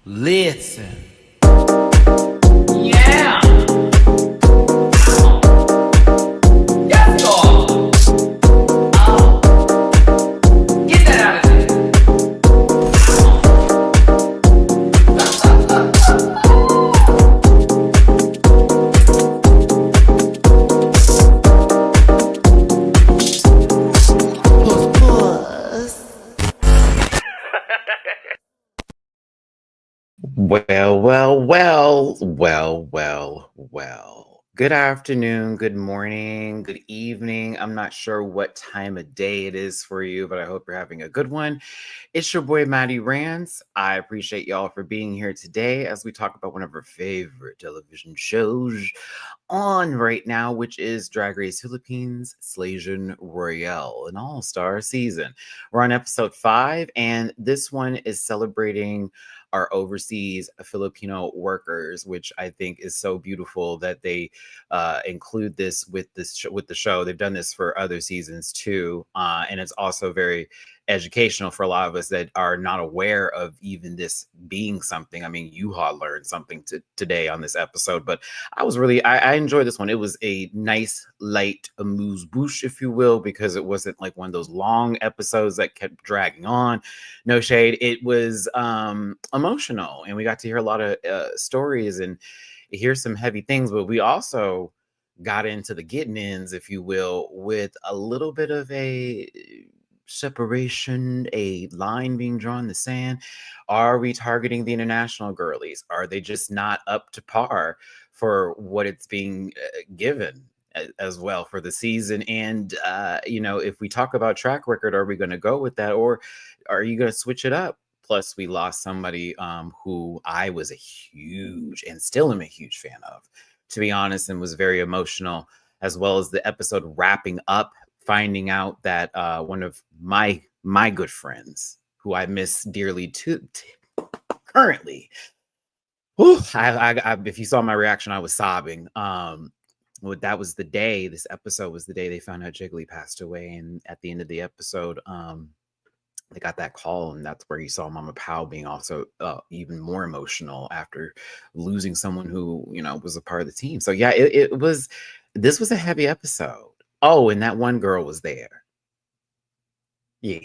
Listen. Yeah. Yes, dog. Get that out of there. Well. Good afternoon, good morning, good evening. I'm not sure what time of day it is for you, but I hope you're having a good one. It's your boy, Matty-Rants. I appreciate y'all for being here today as we talk about one of our favorite television shows on right now, which is Drag Race Philippines Slaysian Royale, an all-star season. We're on episode 5, and this one is celebrating our overseas Filipino workers, which I think is so beautiful that they include this with with the show. They've done this for other seasons too, and it's also very educational for a lot of us that are not aware of even this being something. I mean, Yuha learned something today on this episode, but I enjoyed this one. It was a nice, light amuse-bouche, if you will, because it wasn't like one of those long episodes that kept dragging on. No shade. It was emotional, and we got to hear a lot of stories and hear some heavy things, but we also got into the getting ins, if you will, with a little bit of a separation, a line being drawn in the sand. Are we targeting the international girlies? Are they just not up to par for what it's being given as well for the season? And if we talk about track record, are we going to go with that, or are you going to switch it up? Plus, we lost somebody who I was a huge and still am a huge fan of, to be honest, and was very emotional, as well as the episode wrapping up, finding out that one of my good friends, who I miss dearly currently, if you saw my reaction, I was sobbing. That was the day. This episode was the day they found out Jiggly passed away, and at the end of the episode, they got that call, and that's where you saw Mama Pow being also even more emotional after losing someone who was a part of the team. So yeah, this was a heavy episode. Oh, and that one girl was there. Yeah.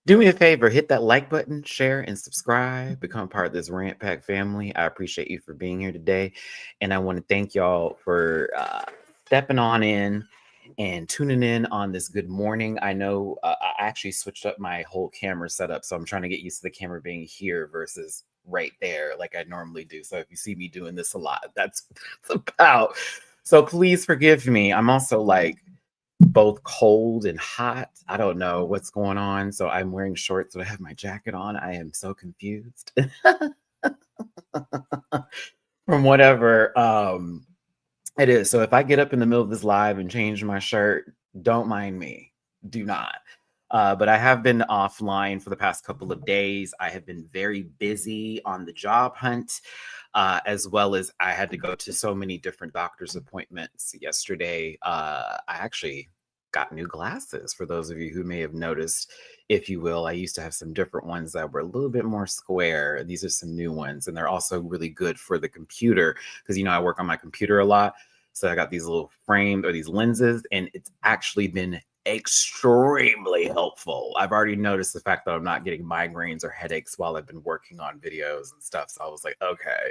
Do me a favor, hit that like button, share, and subscribe. Become part of this Rant Pack family. I appreciate you for being here today. And I want to thank y'all for stepping on in and tuning in on this good morning. I know I actually switched up my whole camera setup, so I'm trying to get used to the camera being here versus right there like I normally do. So if you see me doing this a lot, that's about. So please forgive me. I'm also like both cold and hot. I don't know what's going on. So I'm wearing shorts, but I have my jacket on. I am so confused from whatever it is. So if I get up in the middle of this live and change my shirt, don't mind me. Do not. But I have been offline for the past couple of days. I have been very busy on the job hunt, as well as I had to go to so many different doctor's appointments yesterday. I actually got new glasses, for those of you who may have noticed, if you will. I used to have some different ones that were a little bit more square. These are some new ones, and they're also really good for the computer because, I work on my computer a lot. So I got these little framed or these lenses, and it's actually been extremely helpful. I've already noticed the fact that I'm not getting migraines or headaches while I've been working on videos and stuff. So I was like, okay,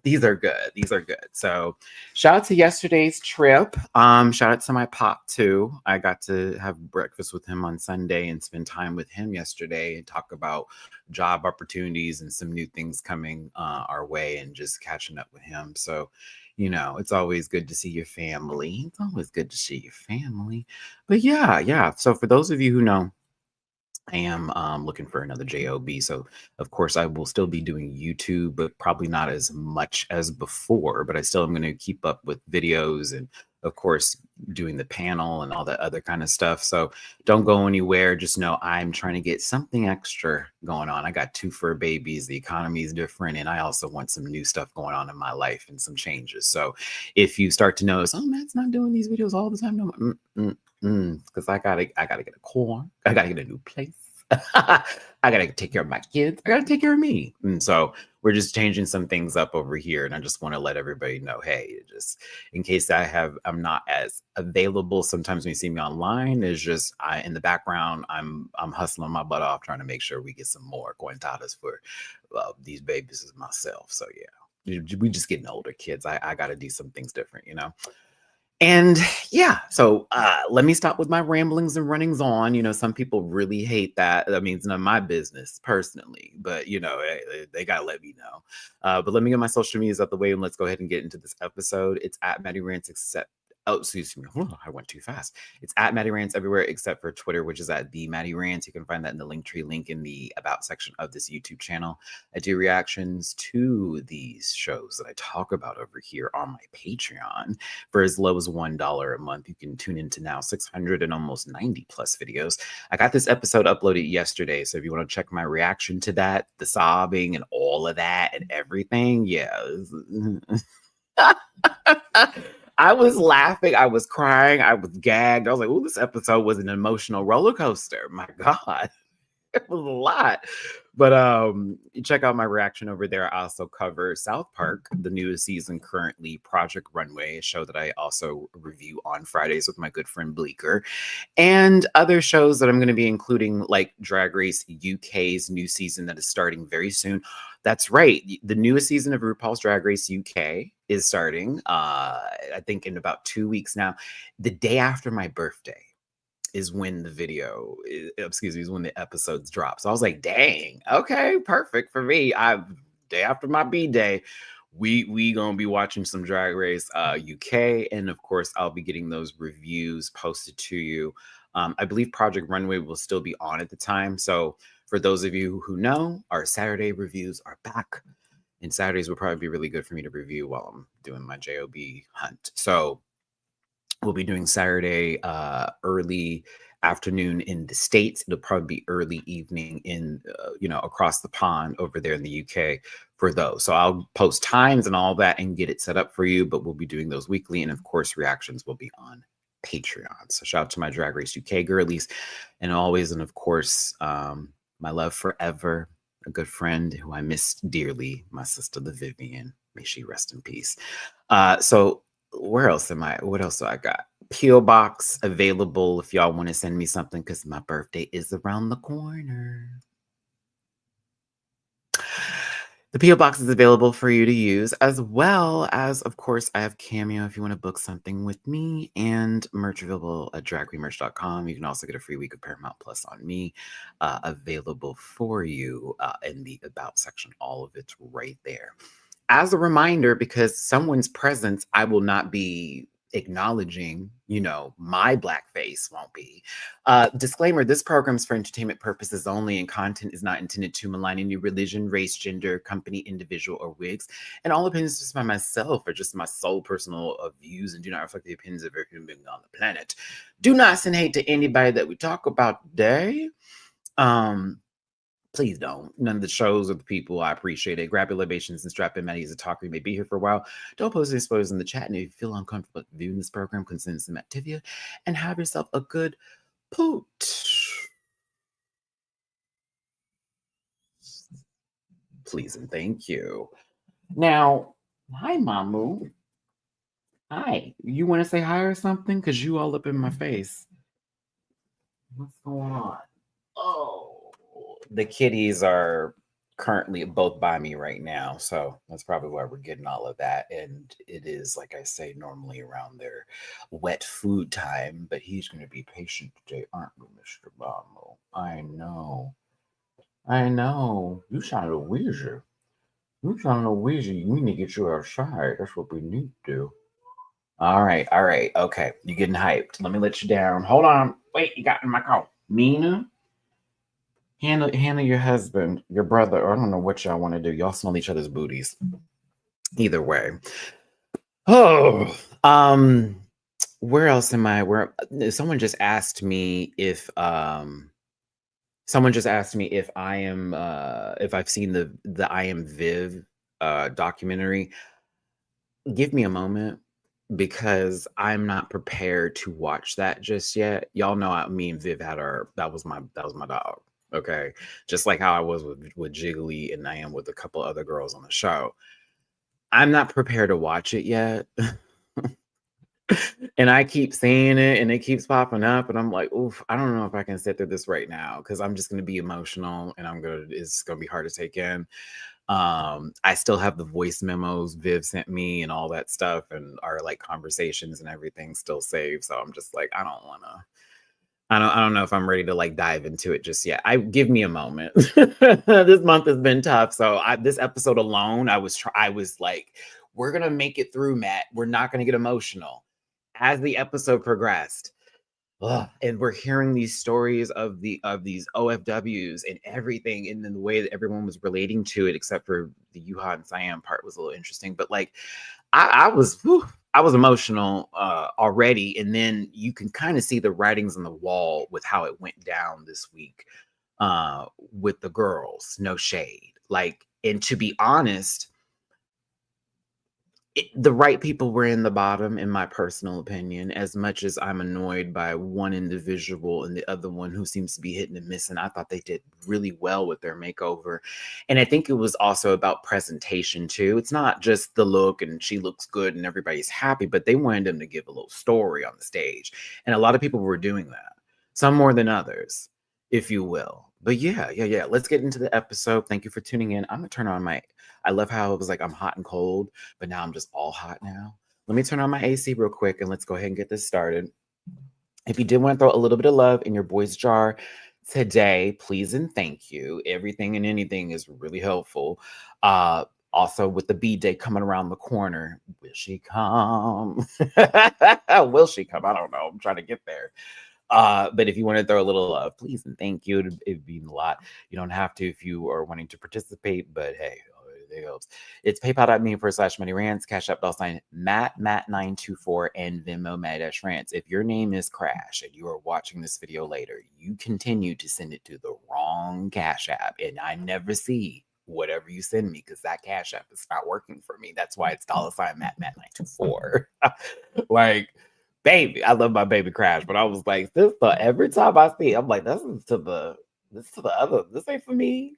these are good. These are good. So shout out to yesterday's trip. Shout out to my pop too. I got to have breakfast with him on Sunday and spend time with him yesterday and talk about job opportunities and some new things coming our way and just catching up with him. So it's always good to see your family. It's always good to see your family. But yeah. So for those of you who know, I am looking for another job. So of course I will still be doing YouTube, but probably not as much as before. But I still am going to keep up with videos and of course doing the panel and all that other kind of stuff. So don't go anywhere. Just know I'm trying to get something extra going on. I got 2 fur babies. The economy is different, and I also want some new stuff going on in my life and some changes. So if you start to notice, oh, Matt's not doing these videos all the time, no, because I gotta get a car. I gotta get a new place. I gotta take care of my kids. I gotta take care of me. And so we're just changing some things up over here. And I just want to let everybody know, hey, just in case I'm not as available. Sometimes when you see me online, it's just in the background, I'm hustling my butt off trying to make sure we get some more cuentadas for these babies as myself. So yeah, we just getting older kids. I gotta do some things different, you know. And yeah, so let me stop with my ramblings and runnings on. You know, some people really hate that. I mean, it's none of my business personally, but you know, they gotta let me know. But let me get my social medias out the way and let's go ahead and get into this episode. It's at Matty-Rants except. Oh, excuse me. Oh, I went too fast. It's at Matty-Rants everywhere except for Twitter, which is at the Matty-Rants. You can find that in the Linktree link in the About section of this YouTube channel. I do reactions to these shows that I talk about over here on my Patreon for as low as $1 a month. You can tune into now 600 and almost 90 plus videos. I got this episode uploaded yesterday, so if you want to check my reaction to that, the sobbing and all of that and everything, yeah. I was laughing, I was crying, I was gagged. I was like, oh, this episode was an emotional roller coaster. My God. It was a lot. But check out my reaction over there. I also cover South Park, the newest season currently, Project Runway, a show that I also review on Fridays with my good friend Bleeker, and other shows that I'm going to be including, like Drag Race UK's new season that is starting very soon. That's right. The newest season of RuPaul's Drag Race UK is starting, I think in about 2 weeks now, the day after my birthday is when the is when the episodes drop. So I was like, dang, okay, perfect for me. Day after my B-day, we gonna be watching some Drag Race UK, and of course I'll be getting those reviews posted to you. I believe Project Runway will still be on at the time. So for those of you who know, our Saturday reviews are back. And Saturdays will probably be really good for me to review while I'm doing my JOB hunt. So we'll be doing Saturday early afternoon in the States. It'll probably be early evening in, across the pond over there in the UK for those. So I'll post times and all that and get it set up for you, but we'll be doing those weekly. And of course, reactions will be on Patreon. So shout out to my Drag Race UK girlies and always, and of course, my love forever, a good friend who I miss dearly, my sister, the Vivian. May she rest in peace. So where else am I? What else do I got? P.O. Box available if y'all want to send me something because my birthday is around the corner. The P.O. Box is available for you to use, as well as, of course, I have Cameo if you want to book something with me, and merch available at dragqueenmerch.com. You can also get a free week of Paramount Plus on me available for you in the About section. All of it's right there. As a reminder, because someone's presence I will not be acknowledging, my black face won't be. Disclaimer, this program is for entertainment purposes only, and content is not intended to malign any religion, race, gender, company, individual, or wigs. And all opinions just by myself are just my sole personal views and do not reflect the opinions of every human being on the planet. Do not send hate to anybody that we talk about today. Please don't. None of the shows or the people, I appreciate it. Grab your libations and strap in. Matty is a talker. You may be here for a while. Don't post any spoilers in the chat. And if you feel uncomfortable viewing this program, consider some Activia and have yourself a good poot. Please and thank you. Now, hi, Mamu. Hi. You want to say hi or something? Because you all up in my face. What's going on? Oh, the kitties are currently both by me right now, so that's probably why we're getting all of that. And it is, like I say, normally around their wet food time, but he's going to be patient today, aren't we, Mr. Bomo? I know. You trying to Ouija. You trying to Ouija. We need to get you outside. That's what we need to do. All right. Okay. You're getting hyped. Let me let you down. Hold on. Wait, you got in my call. Mina? Handle your husband, your brother, or I don't know what y'all want to do. Y'all smell each other's booties. Either way. Oh, where else am I? Someone just asked me if I am if I've seen the I Am Viv documentary. Give me a moment because I'm not prepared to watch that just yet. Y'all know me and Viv had that was my dog. Okay. Just like how I was with Jiggly and I am with a couple other girls on the show. I'm not prepared to watch it yet. And I keep seeing it and it keeps popping up. And I'm like, oof, I don't know if I can sit through this right now because I'm just gonna be emotional and it's gonna be hard to take in. I still have the voice memos Viv sent me and all that stuff and our like conversations and everything still saved. So I'm just like, I don't know if I'm ready to like dive into it just yet. I give me a moment. This month has been tough. So this episode alone, I was like, we're gonna make it through, Matt. We're not gonna get emotional. As the episode progressed, and we're hearing these stories of these OFWs and everything, and then the way that everyone was relating to it, except for the Yuha and Siam part was a little interesting. But like I was emotional already, and then you can kind of see the writings on the wall with how it went down this week with the girls. No shade, like, and to be honest, the right people were in the bottom, in my personal opinion, as much as I'm annoyed by one individual and the other one who seems to be hitting and missing. I thought they did really well with their makeover. And I think it was also about presentation too. It's not just the look and she looks good and everybody's happy, but they wanted them to give a little story on the stage. And a lot of people were doing that, some more than others, if you will. But yeah. Let's get into the episode. Thank you for tuning in. I'm gonna turn on I love how it was like I'm hot and cold, but now I'm just all hot now. Let me turn on my AC real quick and let's go ahead and get this started. If you did want to throw a little bit of love in your boy's jar today, please and thank you. Everything and anything is really helpful. Also, with the B day coming around the corner, will she come? Will she come? I don't know. I'm trying to get there. But if you want to throw a little love, please and thank you. It'd mean a lot. You don't have to if you are wanting to participate, but hey, there goes. It's paypal.me/Matty-Rants, Cash App $ Matt924, and Venmo Matty-Rants. If your name is Crash and you are watching this video later, you continue to send it to the wrong Cash App, and I never see whatever you send me because that Cash App is not working for me. That's why it's $Matt924. Like, baby, I love my baby Crash, but I was like, every time I see it, I'm like, this to the other. This ain't for me.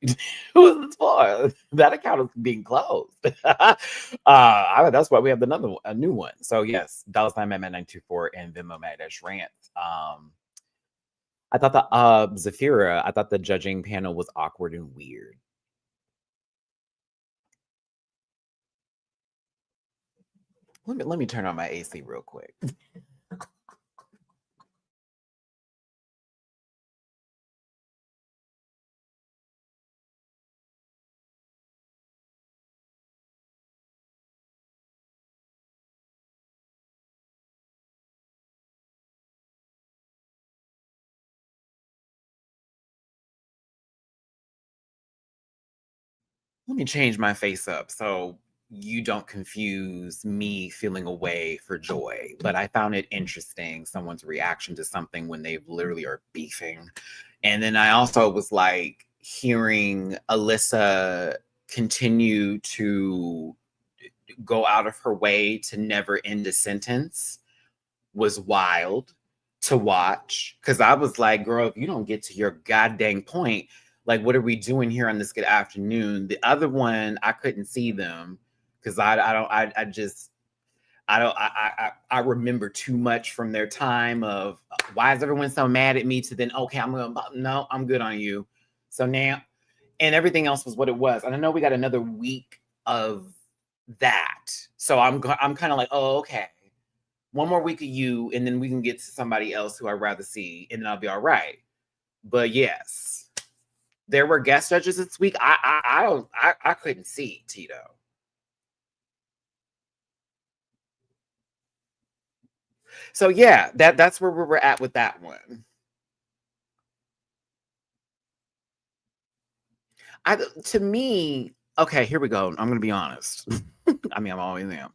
Who is this for? That account is being closed. That's why we have a new one. So yes, $Matt924 and Venmo Matt-Rants. I thought Zafira, I thought the judging panel was awkward and weird. Let me turn on my AC real quick. Let me change my face up so you don't confuse me feeling away for joy. But I found it interesting, someone's reaction to something when they literally are beefing. And then I also was like hearing Alyssa continue to go out of her way to never end a sentence was wild to watch. Cause I was like, girl, if you don't get to your goddamn point, like, what are we doing here on this good afternoon? The other one, I couldn't see them because I remember too much from their time of why is everyone so mad at me to then, okay, no, I'm good on you. So now, and everything else was what it was. And I know we got another week of that. So I'm kind of like, oh, okay, one more week of you, and then we can get to somebody else who I'd rather see, and then I'll be all right. But yes, there were guest judges this week. I couldn't see Tito. So yeah, that's where we were at with that one. To me, okay, here we go. I'm gonna be honest. I mean, I'm always am.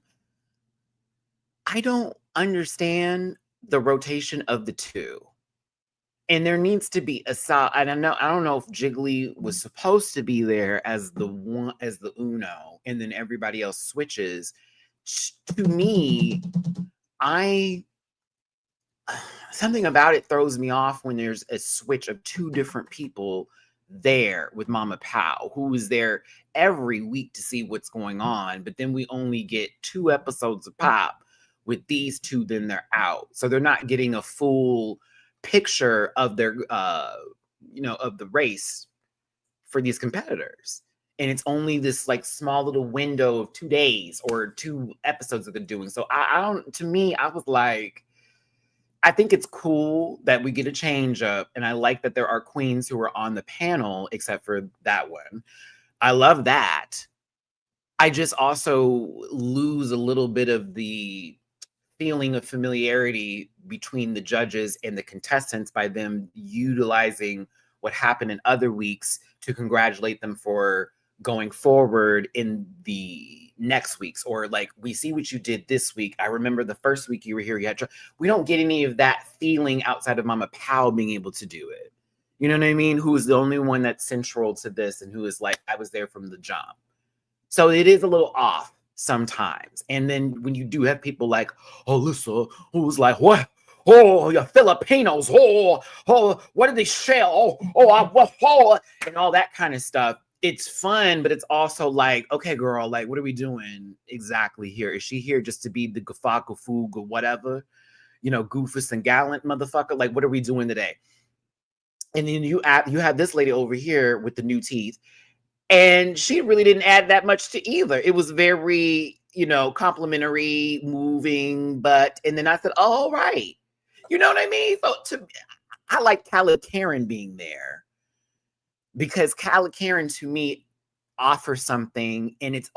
I don't understand the rotation of the two. And there needs to be a solid. I don't know if Jiggly was supposed to be there as the Uno, and then everybody else switches. To me, I something about it throws me off when there's a switch of two different people there with Mama Pow, who is there every week to see what's going on, but then we only get 2 episodes of Pop with these two, then they're out. So they're not getting a full picture of their of the race for these competitors. And it's only this like small little window of 2 days or 2 episodes that they're doing. So I don't, to me, I was like, I think it's cool that we get a change up. And I like that there are queens who are on the panel, except for that one. I love that. I just also lose a little bit of the feeling of familiarity between the judges and the contestants by them utilizing what happened in other weeks to congratulate them for going forward in the next weeks, or like, we see what you did this week. I remember the first week you were here, we don't get any of that feeling outside of Mama Pow being able to do it. You know what I mean? Who is the only one that's central to this and who is like, I was there from the jump. So it is a little off sometimes. And then when you do have people like Alyssa, who's like, what? Oh, you're Filipinos. Oh, what did they shell? And all that kind of stuff. It's fun, but it's also like, okay, girl, like, what are we doing exactly here? Is she here just to be the Gafaka Foog or whatever? Goofus and gallant motherfucker? Like, what are we doing today? And then you have this lady over here with the new teeth. And she really didn't add that much to either. It was very, complimentary, moving, and then I said, oh, all right. You know what I mean? So I like Calla Karen being there because Calla Karen to me offers something, and it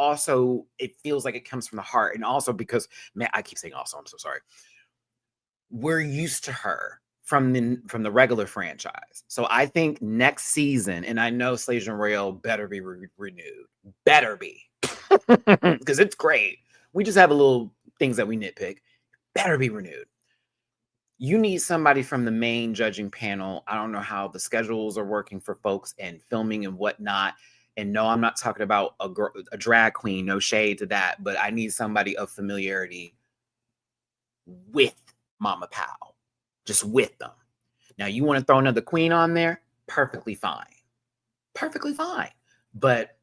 feels like it comes from the heart. And also because, man, I keep saying also, I'm so sorry. We're used to her from the regular franchise. So I think next season, and I know Slaysian Royale better be renewed. Better be. Because it's great. We just have a little things that we nitpick. Better be renewed. You need somebody from the main judging panel. I don't know how the schedules are working for folks and filming and whatnot. And no, I'm not talking about a drag queen, no shade to that, but I need somebody of familiarity with Mama Pow. Just with them. Now, you want to throw another queen on there? Perfectly fine. Perfectly fine. But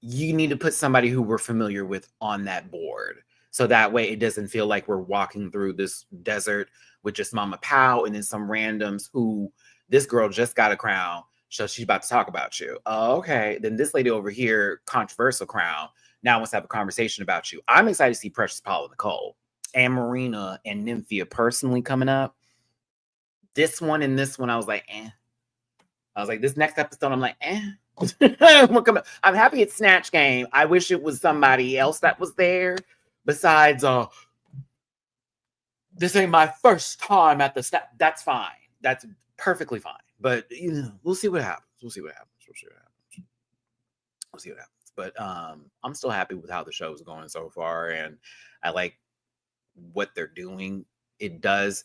you need to put somebody who we're familiar with on that board. So that way it doesn't feel like we're walking through this desert with just Mama Pow and then some randoms who, this girl just got a crown, so she's about to talk about you. Oh, okay. Then this lady over here, controversial crown, now wants to have a conversation about you. I'm excited to see Precious Paula Nicole and Marina and Nymphia personally coming up. This one and this one, I was like, eh. I was like, this next episode, I'm like, eh. I'm happy it's Snatch Game. I wish it was somebody else that was there besides, this ain't my first time at the Snatch. That's fine. That's perfectly fine. But, we'll see what happens. We'll see what happens. But I'm still happy with how the show is going so far. And I like what they're doing. It does,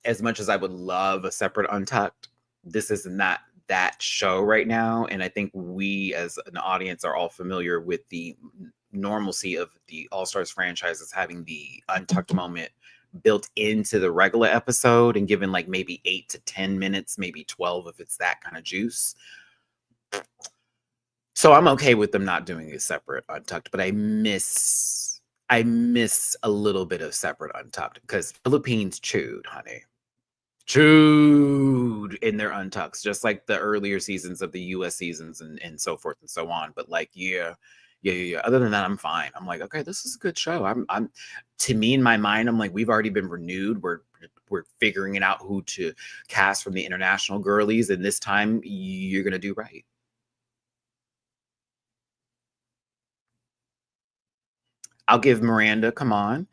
as much as I would love a separate Untucked, this is not that show right now. And I think we as an audience are all familiar with the normalcy of the All-Stars franchises having the Untucked moment built into the regular episode and given like maybe 8 to 10 minutes, maybe 12 if it's that kind of juice. So I'm okay with them not doing a separate Untucked, but I miss a little bit of separate Untucked because Philippines chewed, honey. Chewed in their Untucks, just like the earlier seasons of the US seasons and so forth and so on. But like, yeah. Other than that, I'm fine. I'm like, okay, this is a good show. I'm to me, in my mind, I'm like, we've already been renewed. We're figuring it out who to cast from the international girlies. And this time you're gonna do right. I'll give Miranda, come on.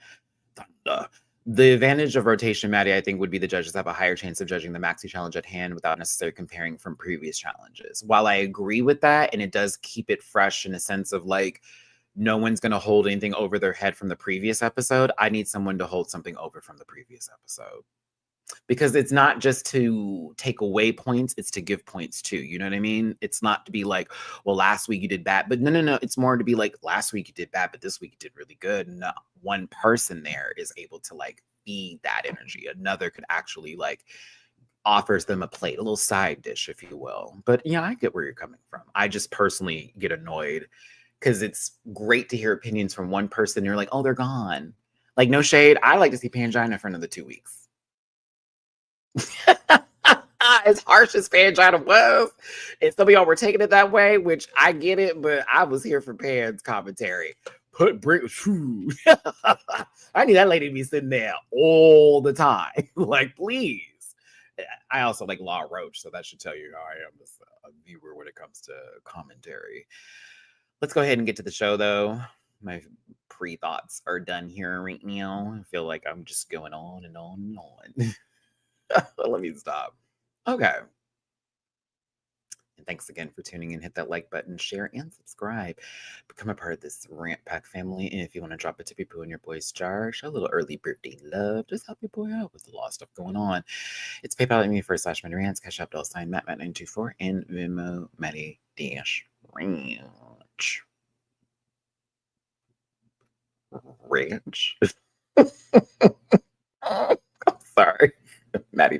The advantage of rotation, Maddie, I think, would be the judges have a higher chance of judging the maxi challenge at hand without necessarily comparing from previous challenges. While I agree with that, and it does keep it fresh in a sense of like, no one's going to hold anything over their head from the previous episode, I need someone to hold something over from the previous episode. Because it's not just to take away points, it's to give points too. You know what I mean? It's not to be like, well, last week you did bad. But no. It's more to be like, last week you did bad, but this week you did really good. No, one person there is able to like feed that energy. Another could actually like offers them a plate, a little side dish, if you will. But yeah, I get where you're coming from. I just personally get annoyed because it's great to hear opinions from one person. You're like, oh, they're gone. Like, no shade. I like to see Pangina for another 2 weeks. As harsh as Pangina was, and some of y'all were taking it that way, which I get it, but I was here for Pan's commentary. I need that lady to be sitting there all the time. Like, please. I also like Law Roach, so that should tell you how I am as a viewer when it comes to commentary. Let's go ahead and get to the show, though. My pre-thoughts are done here right now. I feel like I'm just going on and on and on. Let me stop. Okay. And thanks again for tuning in. Hit that like button, share, and subscribe. Become a part of this Rant Pack family. And if you want to drop a tippy poo in your boy's jar, show a little early birthday love. Just help your boy out with a lot of stuff going on. It's PayPal at me for /Matty-Rants, Cash App $Matt924, and Venmo Matty-Ranch. Ranch. I'm sorry. Matty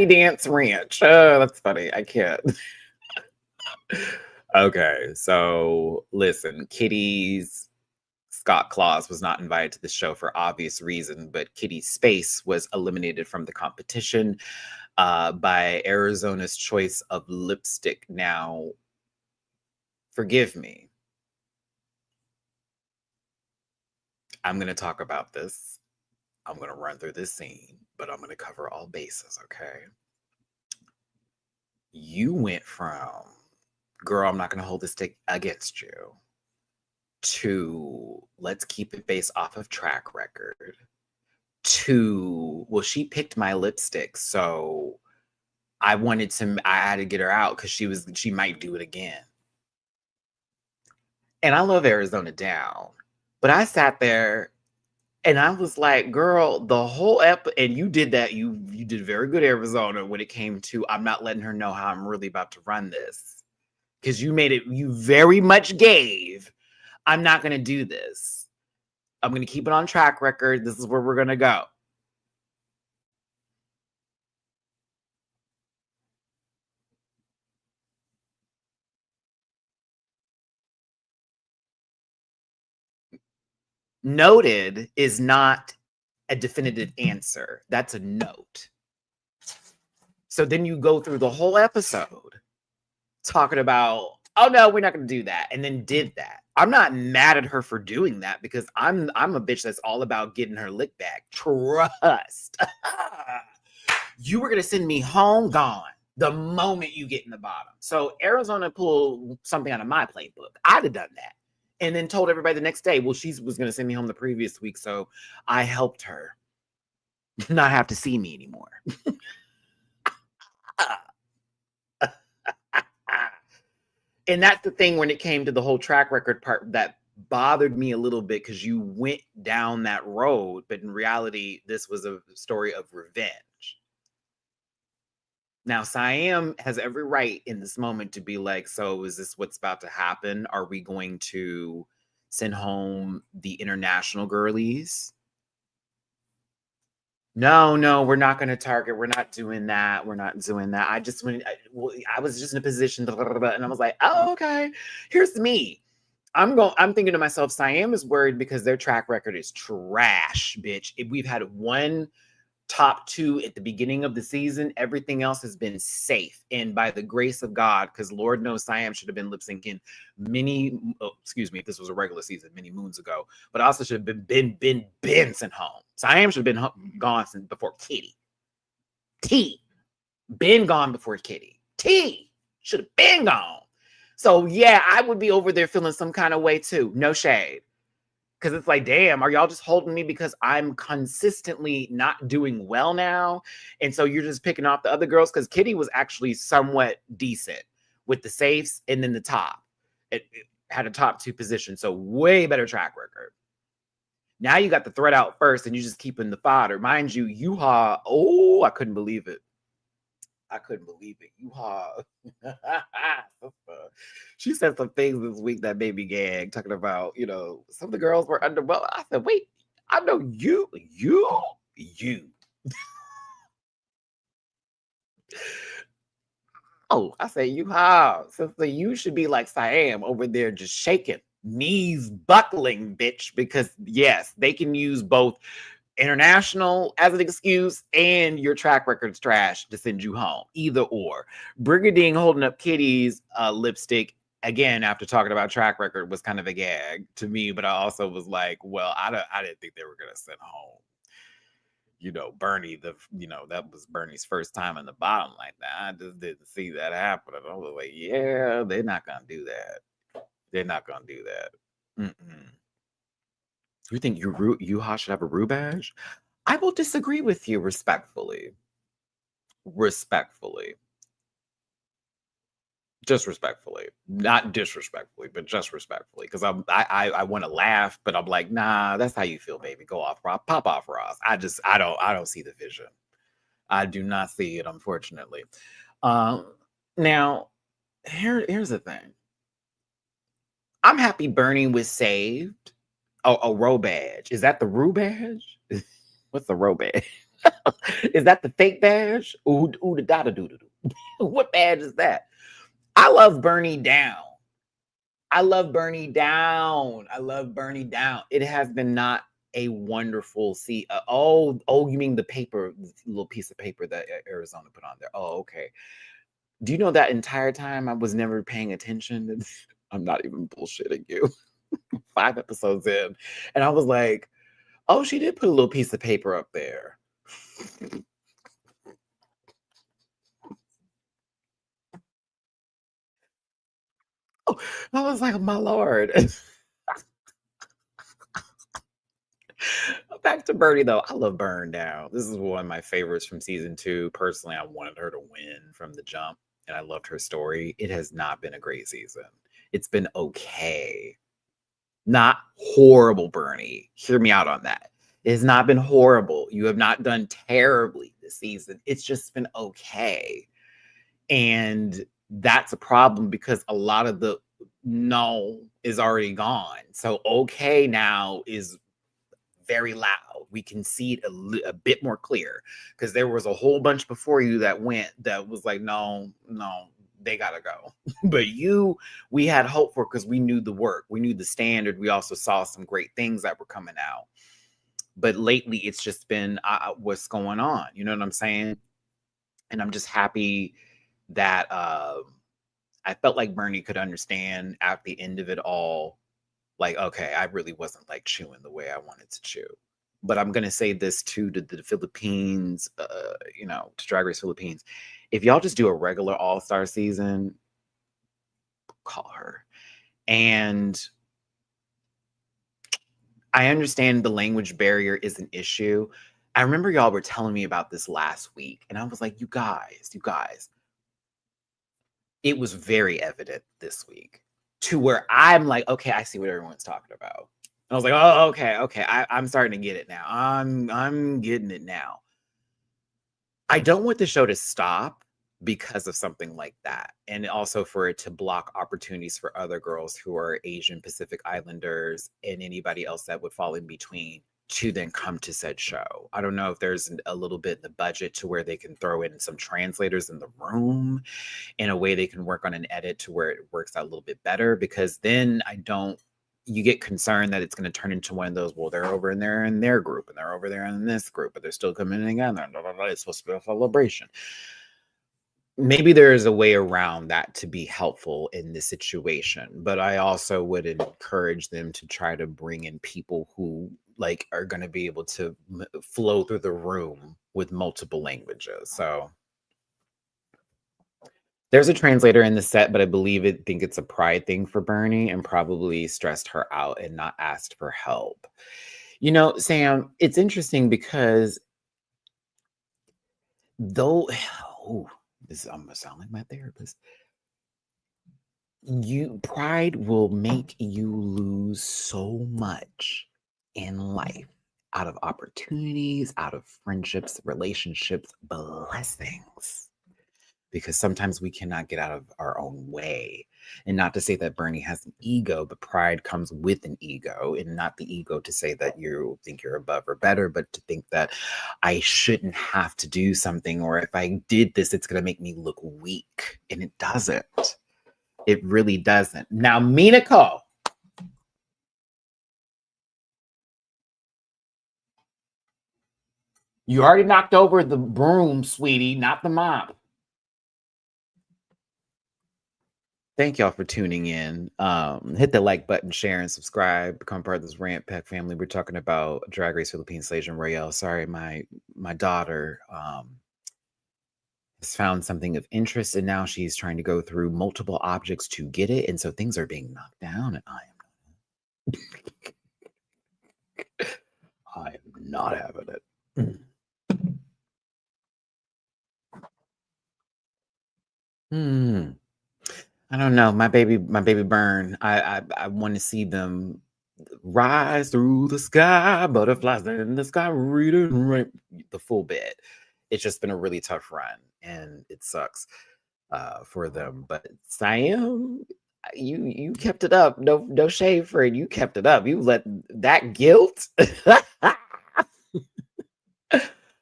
Dance Ranch. Oh, that's funny. I can't. Okay, so listen, Kitty's Scott Claus was not invited to the show for obvious reason, but Kitty's Space was eliminated from the competition by Arizona's choice of lipstick. Now, forgive me. I'm going to talk about this. I'm going to run through this scene, but I'm going to cover all bases, okay? You went from, girl, I'm not going to hold this stick against you, to let's keep it based off of track record, to, well, she picked my lipstick, so I had to get her out because she might do it again. And I love Arizona down, but I sat there and I was like, girl, the whole and you did that. You did very good, Arizona, when it came to, I'm not letting her know how I'm really about to run this. Because you very much gave, I'm not going to do this. I'm going to keep it on track record. This is where we're going to go. Noted is not a definitive answer. That's a note. So then you go through the whole episode talking about, oh no, we're not going to do that, and then did that. I'm not mad at her for doing that because I'm a bitch that's all about getting her lick back. Trust. You were going to send me home gone the moment you get in the bottom. So Arizona pulled something out of my playbook. I'd have done that. And then told everybody the next day, well, she was going to send me home the previous week. So I helped her not have to see me anymore. And that's the thing when it came to the whole track record part that bothered me a little bit, because you went down that road. But in reality, this was a story of revenge. Now, Siam has every right in this moment to be like, so is this what's about to happen? Are we going to send home the international girlies? No, we're not going to target. We're not doing that. We're not doing that. I was just in a position to, and I was like, oh, okay. Here's me. I'm thinking to myself, Siam is worried because their track record is trash, bitch. If we've had one top two at the beginning of the season, everything else has been safe. And by the grace of God, because Lord knows Siam should have been lip syncing if this was a regular season, many moons ago, but also should have been sent home. Siam should have been gone since before Kitty. T. Been gone before Kitty. T. Should have been gone. So yeah, I would be over there feeling some kind of way too. No shade. Because it's like, damn, are y'all just holding me because I'm consistently not doing well now? And so you're just picking off the other girls? Because Kitty was actually somewhat decent with the safes and then the top. It had a top two position, so way better track record. Now you got the threat out first and you're just keeping the fodder. Mind you, Yuha, oh, I couldn't believe it. Yuha. She said some things this week that made me gag, talking about, some of the girls were underwhelmed. I said, wait, I know you. Oh, I say you how. Sister, you should be like Siam over there just shaking, knees buckling, bitch, because yes, they can use both international as an excuse and your track record's trash to send you home. Either or. Brigiding holding up Kitty's lipstick again after talking about track record was kind of a gag to me, but I also was like, well, I didn't think they were gonna send home. Bernie, that was Bernie's first time in the bottom like that. I just didn't see that happen. I was like, yeah, they're not gonna do that. They're not gonna do that. Mm-mm. You think Yuha should have a Rue badge? I will disagree with you respectfully. Respectfully. Just respectfully. Not disrespectfully, but just respectfully. Because I want to laugh, but I'm like, nah, that's how you feel, baby. Go off, Ross. Pop off, Ross. I don't see the vision. I do not see it, unfortunately. Now, here's the thing. I'm happy Bernie was saved. Oh, a row badge. Is that the Rue badge? What's the row badge? Is that the fake badge? Ooh, the da doo doo. What badge is that? I love Bernie down. I love Bernie down. I love Bernie down. It has been not a wonderful see. You mean the paper, little piece of paper that Arizona put on there? Oh, okay. Do you know that entire time I was never paying attention? I'm not even bullshitting you. 5 episodes in, and I was like, "Oh, she did put a little piece of paper up there." Oh, I was like, "My lord." Back to Birdie though. I love Burn Down. This is one of my favorites from season 2. Personally, I wanted her to win from the jump, and I loved her story. It has not been a great season. It's been okay. Not horrible, Bernie. Hear me out on that. It has not been horrible. You have not done terribly this season. It's just been okay. And that's a problem because a lot of the no is already gone. So okay now is very loud. We can see it a bit more clear because there was a whole bunch before you that went that was like, no, they gotta go. But we had hope for because we knew the work, we knew the standard. We also saw some great things that were coming out. But lately, it's just been what's going on. You know what I'm saying? And I'm just happy that I felt like Bernie could understand at the end of it all, like, okay, I really wasn't like chewing the way I wanted to chew. But I'm gonna say this too to the Philippines, to Drag Race Philippines. If y'all just do a regular all-star season, call her. And I understand the language barrier is an issue. I remember y'all were telling me about this last week, and I was like, you guys, it was very evident this week to where I'm like, okay, I see what everyone's talking about. And I was like, oh, okay. I'm starting to get it now. I'm getting it now. I don't want the show to stop because of something like that. And also for it to block opportunities for other girls who are Asian Pacific Islanders and anybody else that would fall in between to then come to said show. I don't know if there's a little bit in the budget to where they can throw in some translators in the room in a way they can work on an edit to where it works out a little bit better, because then you get concerned that it's going to turn into one of those, well, they're over in there in their group and they're over there in this group, but they're still coming together. It's supposed to be a celebration. Maybe there is a way around that to be helpful in this situation, but I also would encourage them to try to bring in people who like are going to be able to flow through the room with multiple languages. So there's a translator in the set, but I think it's a pride thing for Bernie and probably stressed her out and not asked for help. Sam, it's interesting because though, I'm gonna sound like my therapist. Pride will make you lose so much in life, out of opportunities, out of friendships, relationships, blessings. because sometimes we cannot get out of our own way. And not to say that Bernie has an ego, but pride comes with an ego, and not the ego to say that you think you're above or better, but to think that I shouldn't have to do something, or if I did this, it's going to make me look weak. And it doesn't. It really doesn't. Now, Mina Cole. You already knocked over the broom, sweetie, not the mop. Thank y'all for tuning in. Hit the like button, share, and subscribe. Become part of this Rant Pack family. We're talking about Drag Race Philippines, Slaysian Royale. Sorry, my daughter has found something of interest, and now she's trying to go through multiple objects to get it, and so things are being knocked down, and I am not having it. I don't know. My baby Burn. I want to see them rise through the sky, butterflies in the sky, reading the full bit. It's just been a really tough run, and it sucks for them. But Siam, you kept it up. No shade for it. You kept it up. You let that guilt.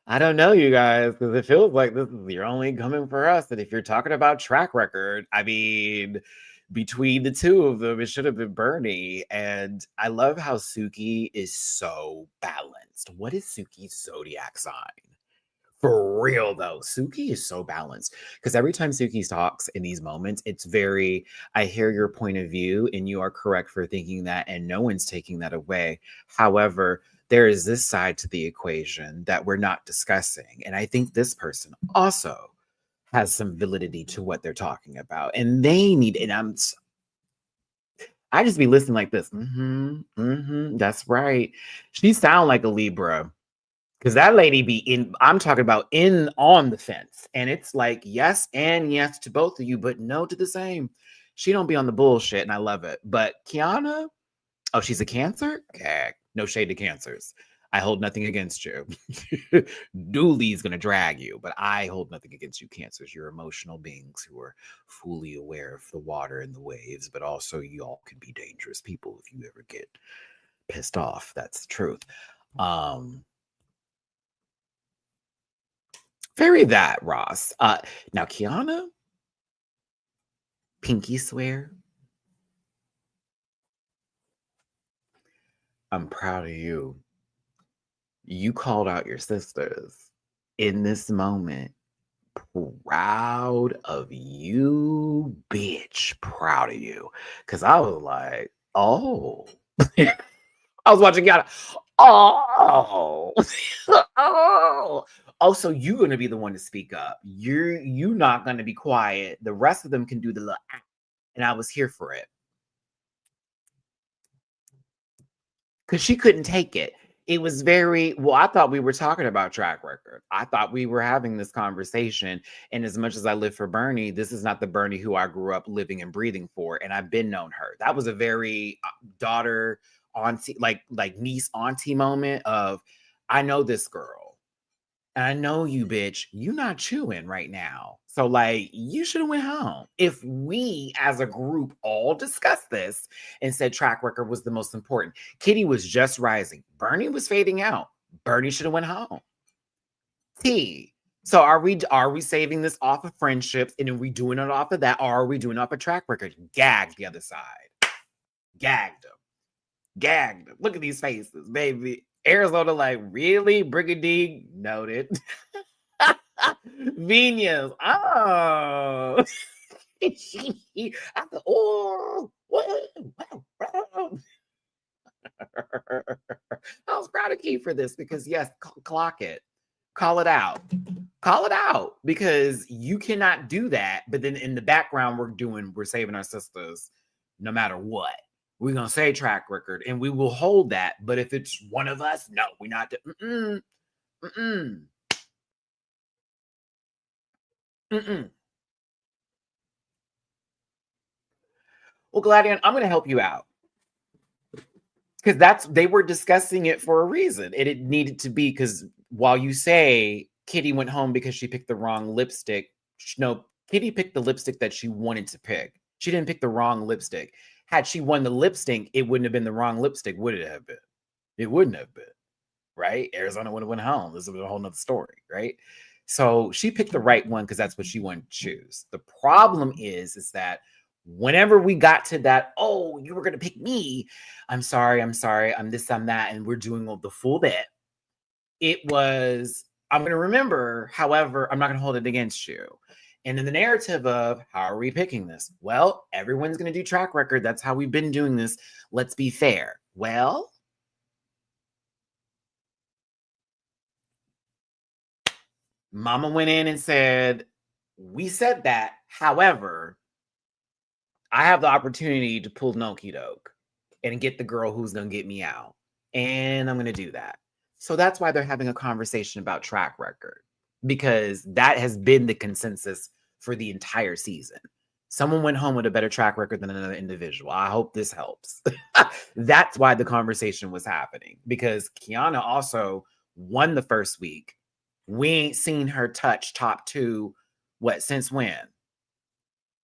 I don't know, you guys, because it feels like this is you're only coming for us. And if you're talking about track record, I mean, between the two of them, it should have been Bernie. And I love how Suki is so balanced. What is Suki's zodiac sign? For real, though, Suki is so balanced, because every time Suki talks in these moments, it's very, I hear your point of view, and you are correct for thinking that, and no one's taking that away. However, there is this side to the equation that we're not discussing. And I think this person also has some validity to what they're talking about. And they need, and I just be listening like this. That's right. She sound like a Libra. Because that lady be in, I'm talking about in on the fence. And it's like, yes and yes to both of you, but no to the same. She don't be on the bullshit, and I love it. But Kiana, oh, she's a Cancer? Okay. No shade to Cancers. I hold nothing against you. Dooley's going to drag you, but I hold nothing against you, Cancers. You're emotional beings who are fully aware of the water and the waves, but also y'all can be dangerous people if you ever get pissed off. That's the truth. Very that, Ross. Now, Kiana, pinky swear. I'm proud of you. You called out your sisters in this moment. Proud of you, bitch. Proud of you. Because I was like, oh. I was watching Kiana. Oh. Oh, so you're going to be the one to speak up. You're not going to be quiet. The rest of them can do the little act. And I was here for it. Because she couldn't take it. It was very, well, I thought we were talking about track record. I thought we were having this conversation. And as much as I live for Bernie, this is not the Bernie who I grew up living and breathing for. And I've been known her. That was a very daughter, auntie, like niece auntie moment of, I know this girl. And I know you, bitch, you not chewing right now. So like, you should have went home. If we as a group all discussed this and said track record was the most important, Kitty was just rising. Bernie was fading out. Bernie should have went home. T. So are we saving this off of friendships, and are we doing it off of that? Or are we doing it off of track record? Gagged the other side. Gagged them. Gagged them. Look at these faces, baby. Arizona, like, really? Brigiding, noted. Viñas, oh. Oh, I was proud of Key for this because, yes, clock it. Call it out. Call it out, because you cannot do that. But then in the background, we're saving our sisters no matter what. We're going to say track record, and we will hold that. But if it's one of us, no, we're not. Well, Gladian, I'm going to help you out. Because they were discussing it for a reason. And it needed to be, because while you say Kitty went home because she picked the wrong lipstick, no, Kitty picked the lipstick that she wanted to pick. She didn't pick the wrong lipstick. Had she won the lip sync, it wouldn't have been the wrong lipstick, would it have been? It wouldn't have been, right? Arizona would have went home. This is a whole nother story, right? So she picked the right one because that's what she wanted to choose. The problem is that whenever we got to that, oh, you were going to pick me. I'm sorry, I'm this, I'm that, and we're doing the full bit. It was, I'm going to remember, however, I'm not going to hold it against you. And in the narrative of how are we picking this? Well, everyone's going to do track record. That's how we've been doing this. Let's be fair. Well, Mama went in and said, we said that. However, I have the opportunity to pull Noki Doke and get the girl who's going to get me out. And I'm going to do that. So that's why they're having a conversation about track record, because that has been the consensus for the entire season. Someone went home with a better track record than another individual. I hope this helps. That's why the conversation was happening, because Kiana also won the first week. We ain't seen her touch top 2, since when?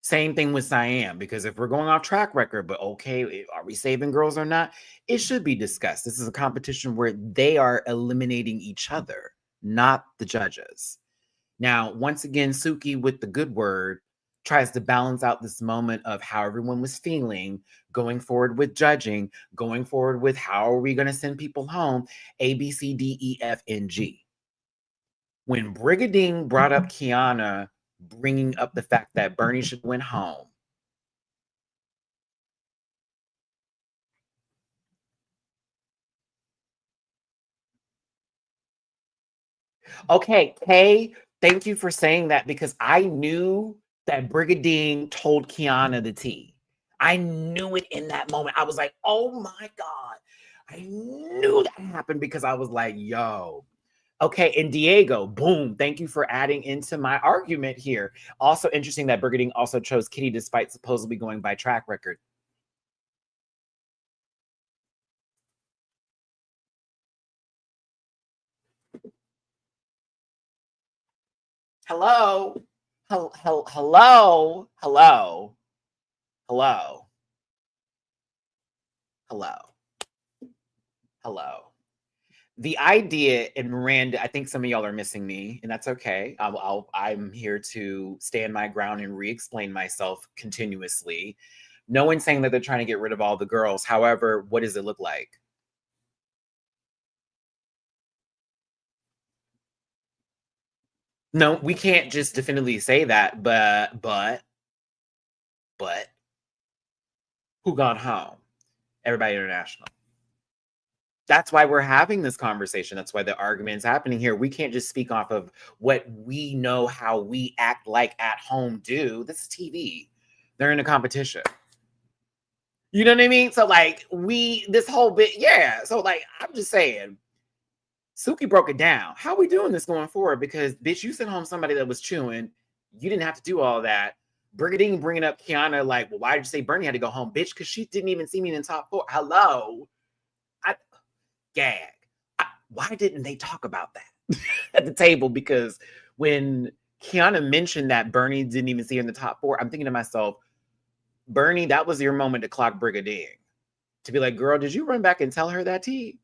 Same thing with Siam, because if we're going off track record, but okay, are we saving girls or not? It should be discussed. This is a competition where they are eliminating each other, not the judges. Now, once again, Suki with the good word tries to balance out this moment of how everyone was feeling, going forward with judging, going forward with how are we going to send people home, A, B, C, D, E, F, and G. When Brigiding brought up Kiana, bringing up the fact that Bernie should went home, okay, Kay, thank you for saying that, because I knew that Brigiding told Kiana the tea. I knew it in that moment. I was like, oh my God. I knew that happened, because I was like, yo. Okay, and Diego, boom, thank you for adding into my argument here. Also interesting that Brigiding also chose Kitty despite supposedly going by track record. Hello? Hello? Hello? Hello? Hello? Hello? Hello? The idea, and Miranda, I think some of y'all are missing me, and that's okay. I'm here to stand my ground and re-explain myself continuously. No one's saying that they're trying to get rid of all the girls. However, what does it look like? No, we can't just definitively say that, but who got home? Everybody International. That's why we're having this conversation. That's why the argument's happening here. We can't just speak off of what we know how we act like at home do. This is TV. They're in a competition. You know what I mean? So like this whole bit, yeah. So like I'm just saying, Suki broke it down. How are we doing this going forward? Because bitch, you sent home somebody that was chewing. You didn't have to do all that. Brigiding bringing up Kiana, like, well, why did you say Bernie had to go home, bitch? Because she didn't even see me in the top 4. Hello, I gag. Why didn't they talk about that at the table? Because when Kiana mentioned that Bernie didn't even see her in the top 4, I'm thinking to myself, Bernie, that was your moment to clock Brigiding. To be like, girl, did you run back and tell her that tea?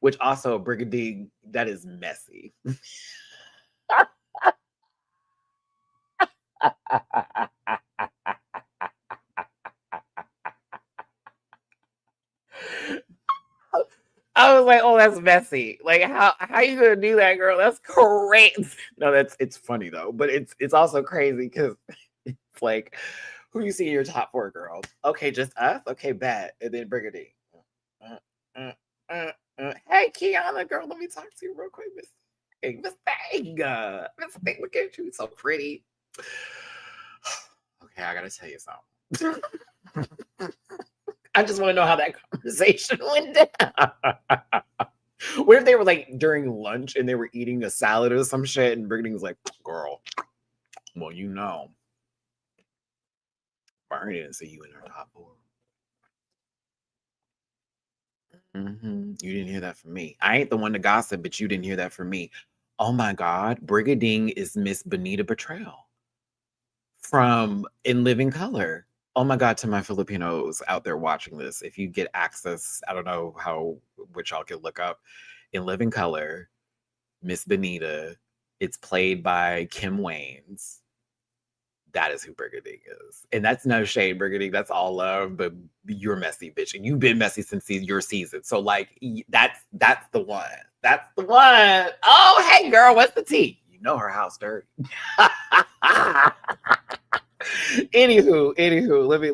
Which also, Brigiding, that is messy. I was like, oh, that's messy. Like, how you gonna do that, girl? That's great. No, it's funny though, but it's also crazy because it's like, who you see in your top 4 girls? Okay, just us. Okay, bet. And then Brigiding. Hey, Kiana, girl, let me talk to you real quick, Miss Thing. Miss Thing, Miss Thing, look at you, so pretty. Okay, I gotta tell you something. I just want to know how that conversation went down. What if they were like during lunch and they were eating a salad or some shit, and Brittany was like, "Girl, well, you know, Barney didn't see you in her top 4." You didn't hear that from me. I ain't the one to gossip, but you didn't hear that from me. Oh my God, Brigading is Miss Bonita Betrayal. from In Living Color. Oh my God, to my Filipinos out there watching this, if you get access, I don't know how, which y'all can look up, In Living Color, Miss Benita. It's played by Kim Waynes. That is who Brigiding is. And that's no shade, Brigiding. That's all love, but you're messy, bitch. And you've been messy since your season. So, like, that's the one. That's the one. Oh, hey, girl, what's the tea? You know her house dirty. anywho, let me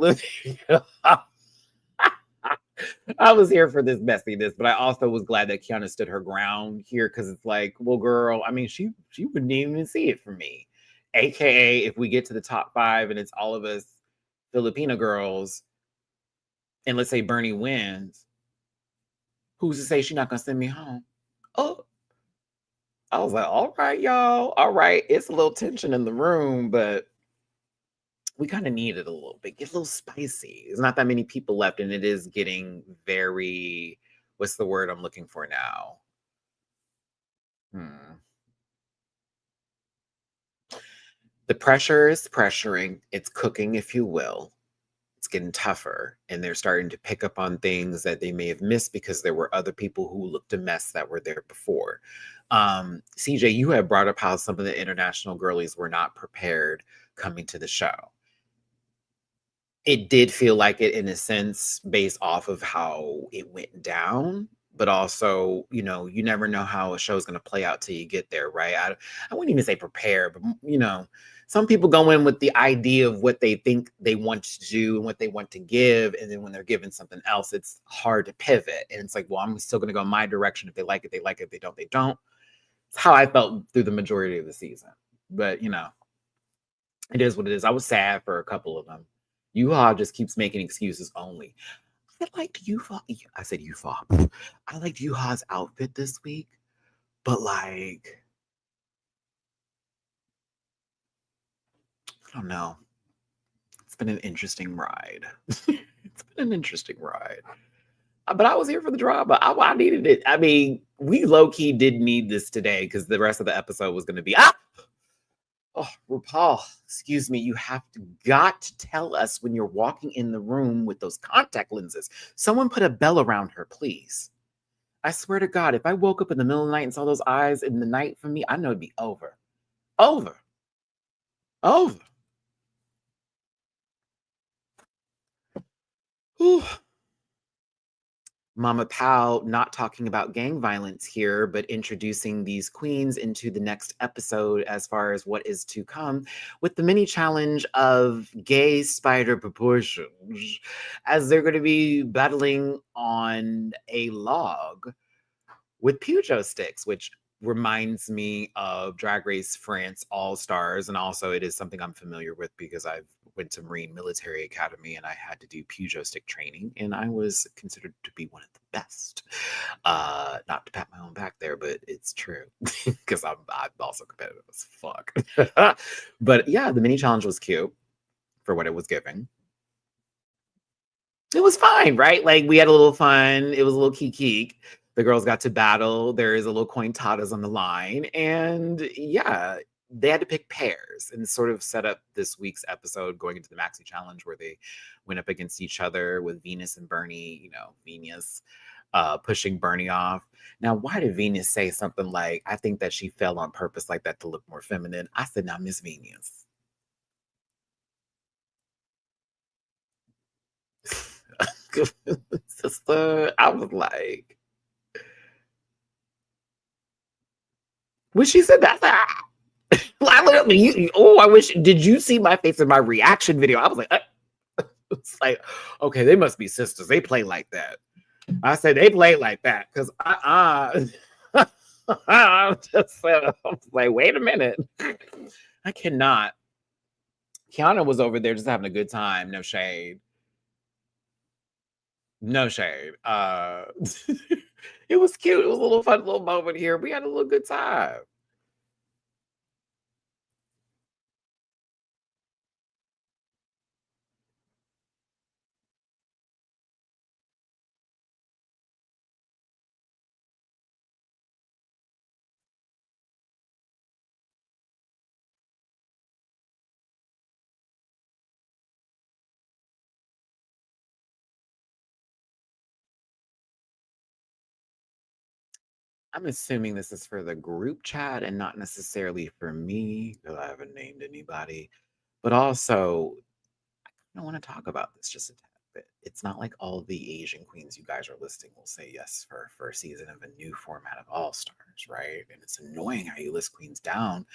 I was here for this messiness, but I also was glad that Kiana stood her ground here because it's like, well, girl, I mean, she wouldn't even see it from me. AKA, if we get to the top 5 and it's all of us Filipina girls, and let's say Bernie wins, who's to say she's not gonna send me home? Oh, I was like, all right, y'all, all right. It's a little tension in the room, but we kind of need it a little bit. Get a little spicy. There's not that many people left, and it is getting very. What's the word I'm looking for now? Hmm. The pressure is pressuring. It's cooking, if you will. It's getting tougher, and they're starting to pick up on things that they may have missed because there were other people who looked a mess that were there before. CJ, you have brought up how some of the international girlies were not prepared coming to the show. It did feel like it in a sense based off of how it went down, but also, you never know how a show is going to play out till you get there, right? I wouldn't even say prepare, but some people go in with the idea of what they think they want to do and what they want to give, and then when they're given something else, it's hard to pivot. And it's like, well, I'm still going to go my direction. If they like it, they like it. If they don't, they don't. It's how I felt through the majority of the season. But it is what it is. I was sad for a couple of them. U-Haul just keeps making excuses only. I liked U-Haul. I said U-Haul. I liked U-Haul's outfit this week, but like, I don't know. It's been an interesting ride. It's been an interesting ride. But I was here for the drama. I needed it. I mean, we low key did need this today because the rest of the episode was going to be Oh, RuPaul, excuse me, you have got to tell us when you're walking in the room with those contact lenses. Someone put a bell around her, please. I swear to God, if I woke up in the middle of the night and saw those eyes in the night for me, I know it'd be over. Over. Over. Whew. Mama Pao not talking about gang violence here, but introducing these queens into the next episode as far as what is to come with the mini challenge of gay spider proportions, as they're going to be battling on a log with Pujo sticks, which reminds me of Drag Race France All Stars, and also it is something I'm familiar with because I've went to Marine Military Academy and I had to do Pujo stick training, and I was considered to be one of the best. Not to pat my own back there, but it's true because I'm also competitive as fuck. But yeah, the mini challenge was cute for what it was giving. It was fine, right? Like we had a little fun. It was a little kiki. The girls got to battle. There is a little coin tadas on the line. And yeah, they had to pick pairs and sort of set up this week's episode going into the Maxi Challenge where they went up against each other with Venus and Bernie, Viñas pushing Bernie off. Now, why did Venus say something like, I think that she fell on purpose like that to look more feminine? I said, now, Miss Venus. Sister, I was like, when she said that, I looked up and I wish, did you see my face in my reaction video? I was like, it's like, okay, they must be sisters. They play like that. I said, they play like that because I just said, I was like, wait a minute. I cannot. Kiana was over there just having a good time. No shade. No shade. It was cute. It was a little fun little moment here. We had a little good time. I'm assuming this is for the group chat and not necessarily for me because I haven't named anybody. But also, I want to talk about this just a tad bit. It's not like all the Asian queens you guys are listing will say yes for a first season of a new format of All Stars, right? And it's annoying how you list queens down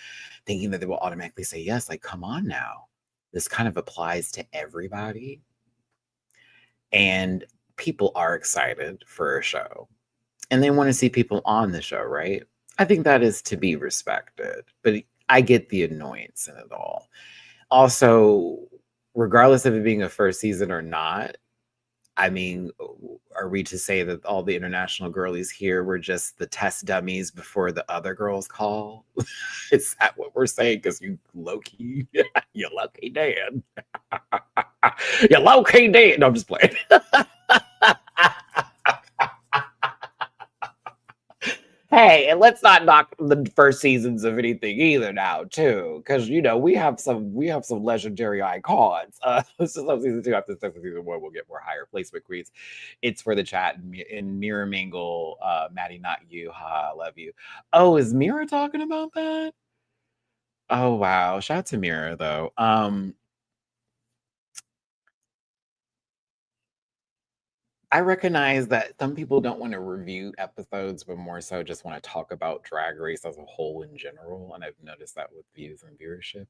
thinking that they will automatically say yes. Like, come on now. This kind of applies to everybody. And people are excited for a show and they want to see people on the show, right? I think that is to be respected, but I get the annoyance in it all. Also, regardless of it being a first season or not, I mean, are we to say that all the international girlies here were just the test dummies before the other girls call? Is that what we're saying? Because you low key, you low key dead. You low key dead. No, I'm just playing. Hey, and let's not knock the first seasons of anything either now, too, because we have some legendary icons. This is season 2. After season 1, we'll get more higher placement queens. It's for the chat in Mirror Mingle. Maddie, not you. Ha, I love you. Oh, is Mira talking about that? Oh wow, shout out to Mira though. I recognize that some people don't want to review episodes, but more so just want to talk about Drag Race as a whole in general. And I've noticed that with views and viewership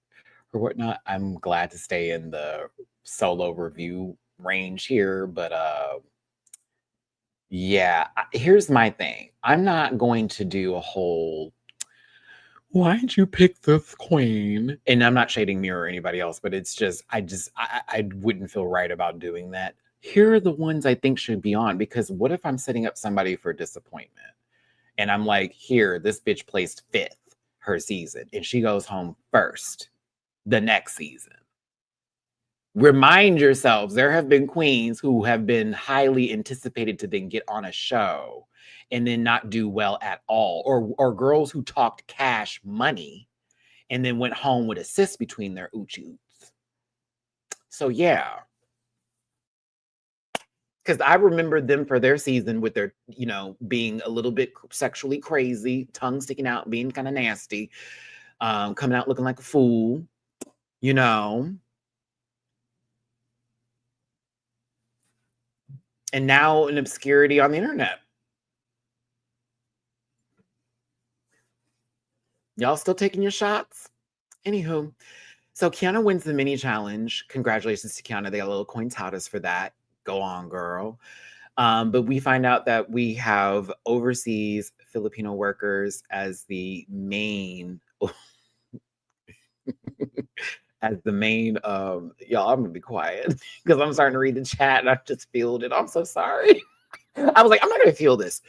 or whatnot. I'm glad to stay in the solo review range here, but yeah, here's my thing. I'm not going to do a whole why'd you pick this queen? And I'm not shading Mirror or anybody else, but it's just I wouldn't feel right about doing that. Here are the ones I think should be on, because what if I'm setting up somebody for disappointment and I'm like, here, this bitch placed 5th her season and she goes home first the next season. Remind yourselves, there have been queens who have been highly anticipated to then get on a show and then not do well at all, or girls who talked cash money and then went home with a cyst between their oochs. So yeah, because I remember them for their season with their, being a little bit sexually crazy, tongue sticking out, being kind of nasty, coming out looking like a fool, you know. And now in obscurity on the internet. Y'all still taking your shots? Anywho, so Kiana wins the mini challenge. Congratulations to Kiana. They got a little coin tatas for that. Go on, girl. But we find out that we have overseas Filipino workers as the main as the main y'all, I'm gonna be quiet because I'm starting to read the chat and I just feel it. I'm so sorry. I was like, I'm not gonna feel this.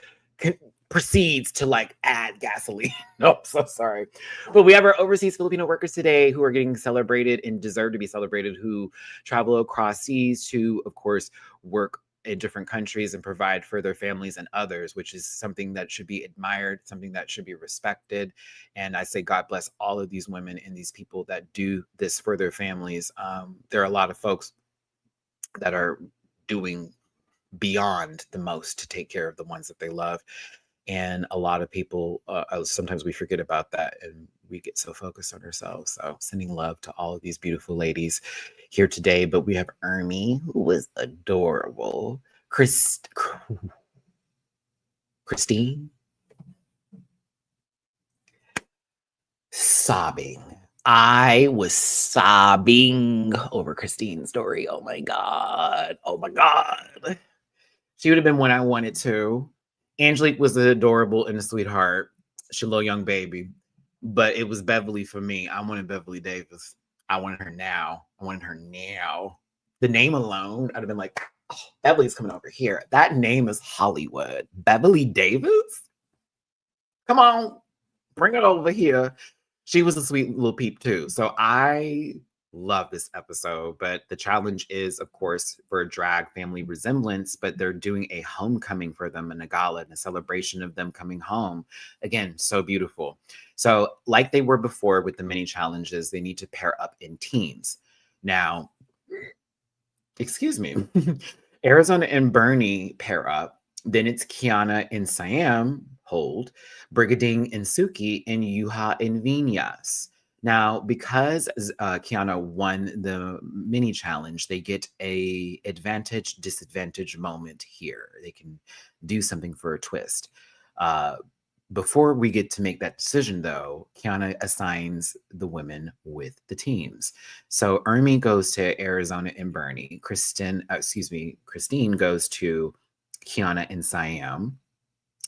Proceeds to like add gasoline. No, I'm so sorry. But we have our overseas Filipino workers today who are getting celebrated and deserve to be celebrated, who travel across seas to, of course, work in different countries and provide for their families and others, which is something that should be admired, something that should be respected. And I say, God bless all of these women and these people that do this for their families. There are a lot of folks that are doing beyond the most to take care of the ones that they love. And a lot of people, sometimes we forget about that and we get so focused on ourselves. So sending love to all of these beautiful ladies here today. But we have Ermi, who was adorable. Christine, sobbing. I was sobbing over Christine's story. Oh my God. Oh my God. She would have been one I wanted to. Angelique was adorable and a sweetheart. She's a little young baby. But it was Beverly for me. I wanted Beverly Davis. I wanted her now. I wanted her now. The name alone, I'd have been like, oh, Beverly's coming over here. That name is Hollywood. Beverly Davis? Come on, bring it over here. She was a sweet little peep too. So I love this episode, but the challenge is, of course, for a drag family resemblance, but they're doing a homecoming for them in a gala and a celebration of them coming home. Again, so beautiful. So like they were before with the mini challenges, they need to pair up in teams. Now, excuse me, Arizona and Bernie pair up. Then it's Kiana and Siam hold, Brigiding and Suki, and Yuha and Viñas. Now, because Kiana won the mini challenge, they get a advantage disadvantage moment here. They can do something for a twist. Before we get to make that decision, though, Kiana assigns the women with the teams. So Ermi goes to Arizona and Bernie. Christine goes to Kiana and Siam.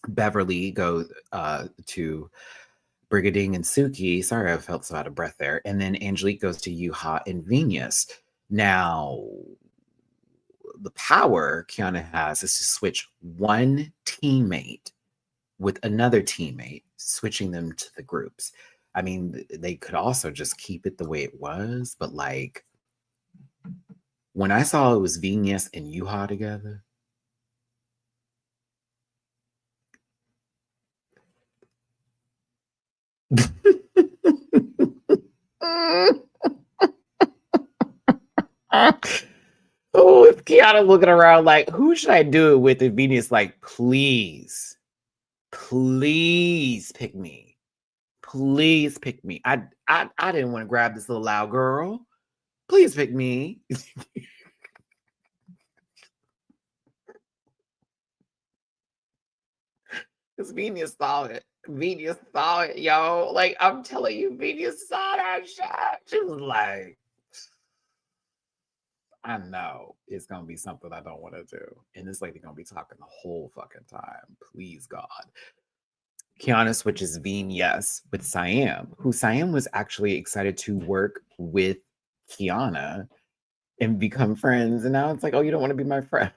Beverly goes to Brigiding and Suki. Sorry, I felt so out of breath there. And then Angelique goes to Yuha and Venus. Now, the power Kiana has is to switch one teammate with another teammate, switching them to the groups. I mean, they could also just keep it the way it was, but like when I saw it was Venus and Yuha together, oh, it's Kiana looking around like, who should I do it with? And Venus like, please pick me. Please pick me. I didn't want to grab this little loud girl. Please pick me. Because Venus saw it. Venus saw it, yo. Like, I'm telling you, Venus saw that shit. She was like, I know it's going to be something I don't want to do. And this lady going to be talking the whole fucking time. Please, God. Kiana switches Viñas with Siam, who Siam was actually excited to work with Kiana and become friends. And now it's like, oh, you don't want to be my friend.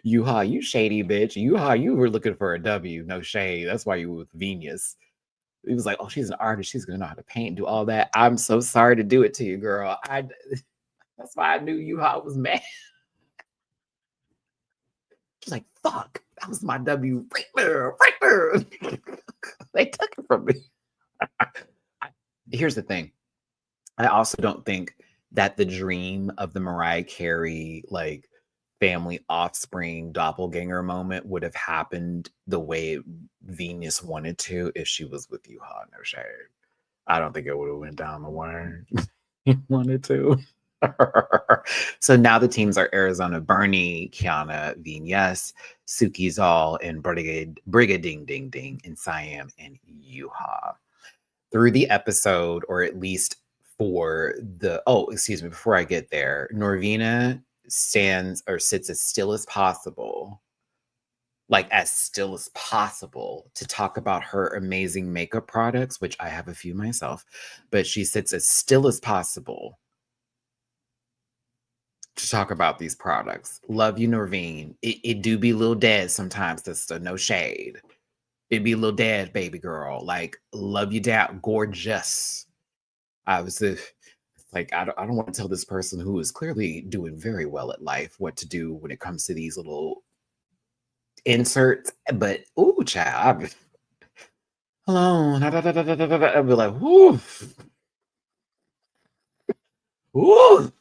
Yuha, you shady bitch. Yuha, you were looking for a W. No shade. That's why you were with Venus. It was like, oh, she's an artist. She's gonna know how to paint, do all that. I'm so sorry to do it to you, girl. That's why I knew Yuha was mad. She's like, fuck, that was my W right there, right there. They took it from me. Here's the thing. I also don't think that the dream of the Mariah Carey, like, family offspring doppelganger moment would have happened the way Venus wanted to if she was with Yuha. No shade. I don't think it would have went down the way he wanted to. So now the teams are Arizona, Bernie, Kiana, Viñas, Suki's all, and Brigading Ding Ding, and Siam and Yuha. Through the episode, or at least for the before I get there, Norvina stands or sits as still as possible, to talk about her amazing makeup products, which I have a few myself, but she sits as still as possible to talk about these products. Love you, Norvine. It do be a little dead sometimes, sister. No shade. It be a little dead, baby girl. Like, love you down. Gorgeous. I was like, I don't want to tell this person who is clearly doing very well at life what to do when it comes to these little inserts, but ooh, child, hello, I'd be like, whoo, whoo,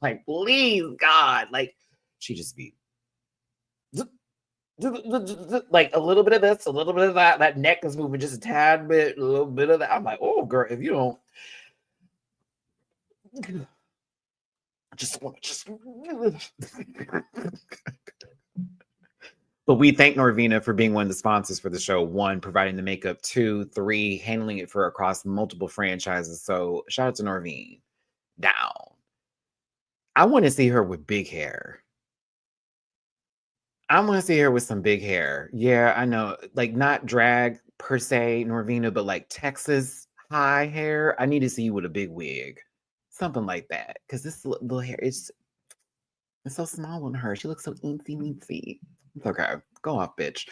like, please, God, like, she just be like a little bit of this, a little bit of that. That neck is moving just a tad bit, a little bit of that. I'm like, oh, girl, if you don't. But we thank Norvina for being one of the sponsors for the show. 1, providing the makeup. 2, 3, handling it for across multiple franchises. So shout out to Norvine. Down. I want to see her with big hair. I want to see her with some big hair. Yeah, I know. Like, not drag per se, Norvina, but like Texas high hair. I need to see you with a big wig. Something like that. Because this little hair is so small on her. She looks so eensy-weensy. It's okay. Go off, bitch.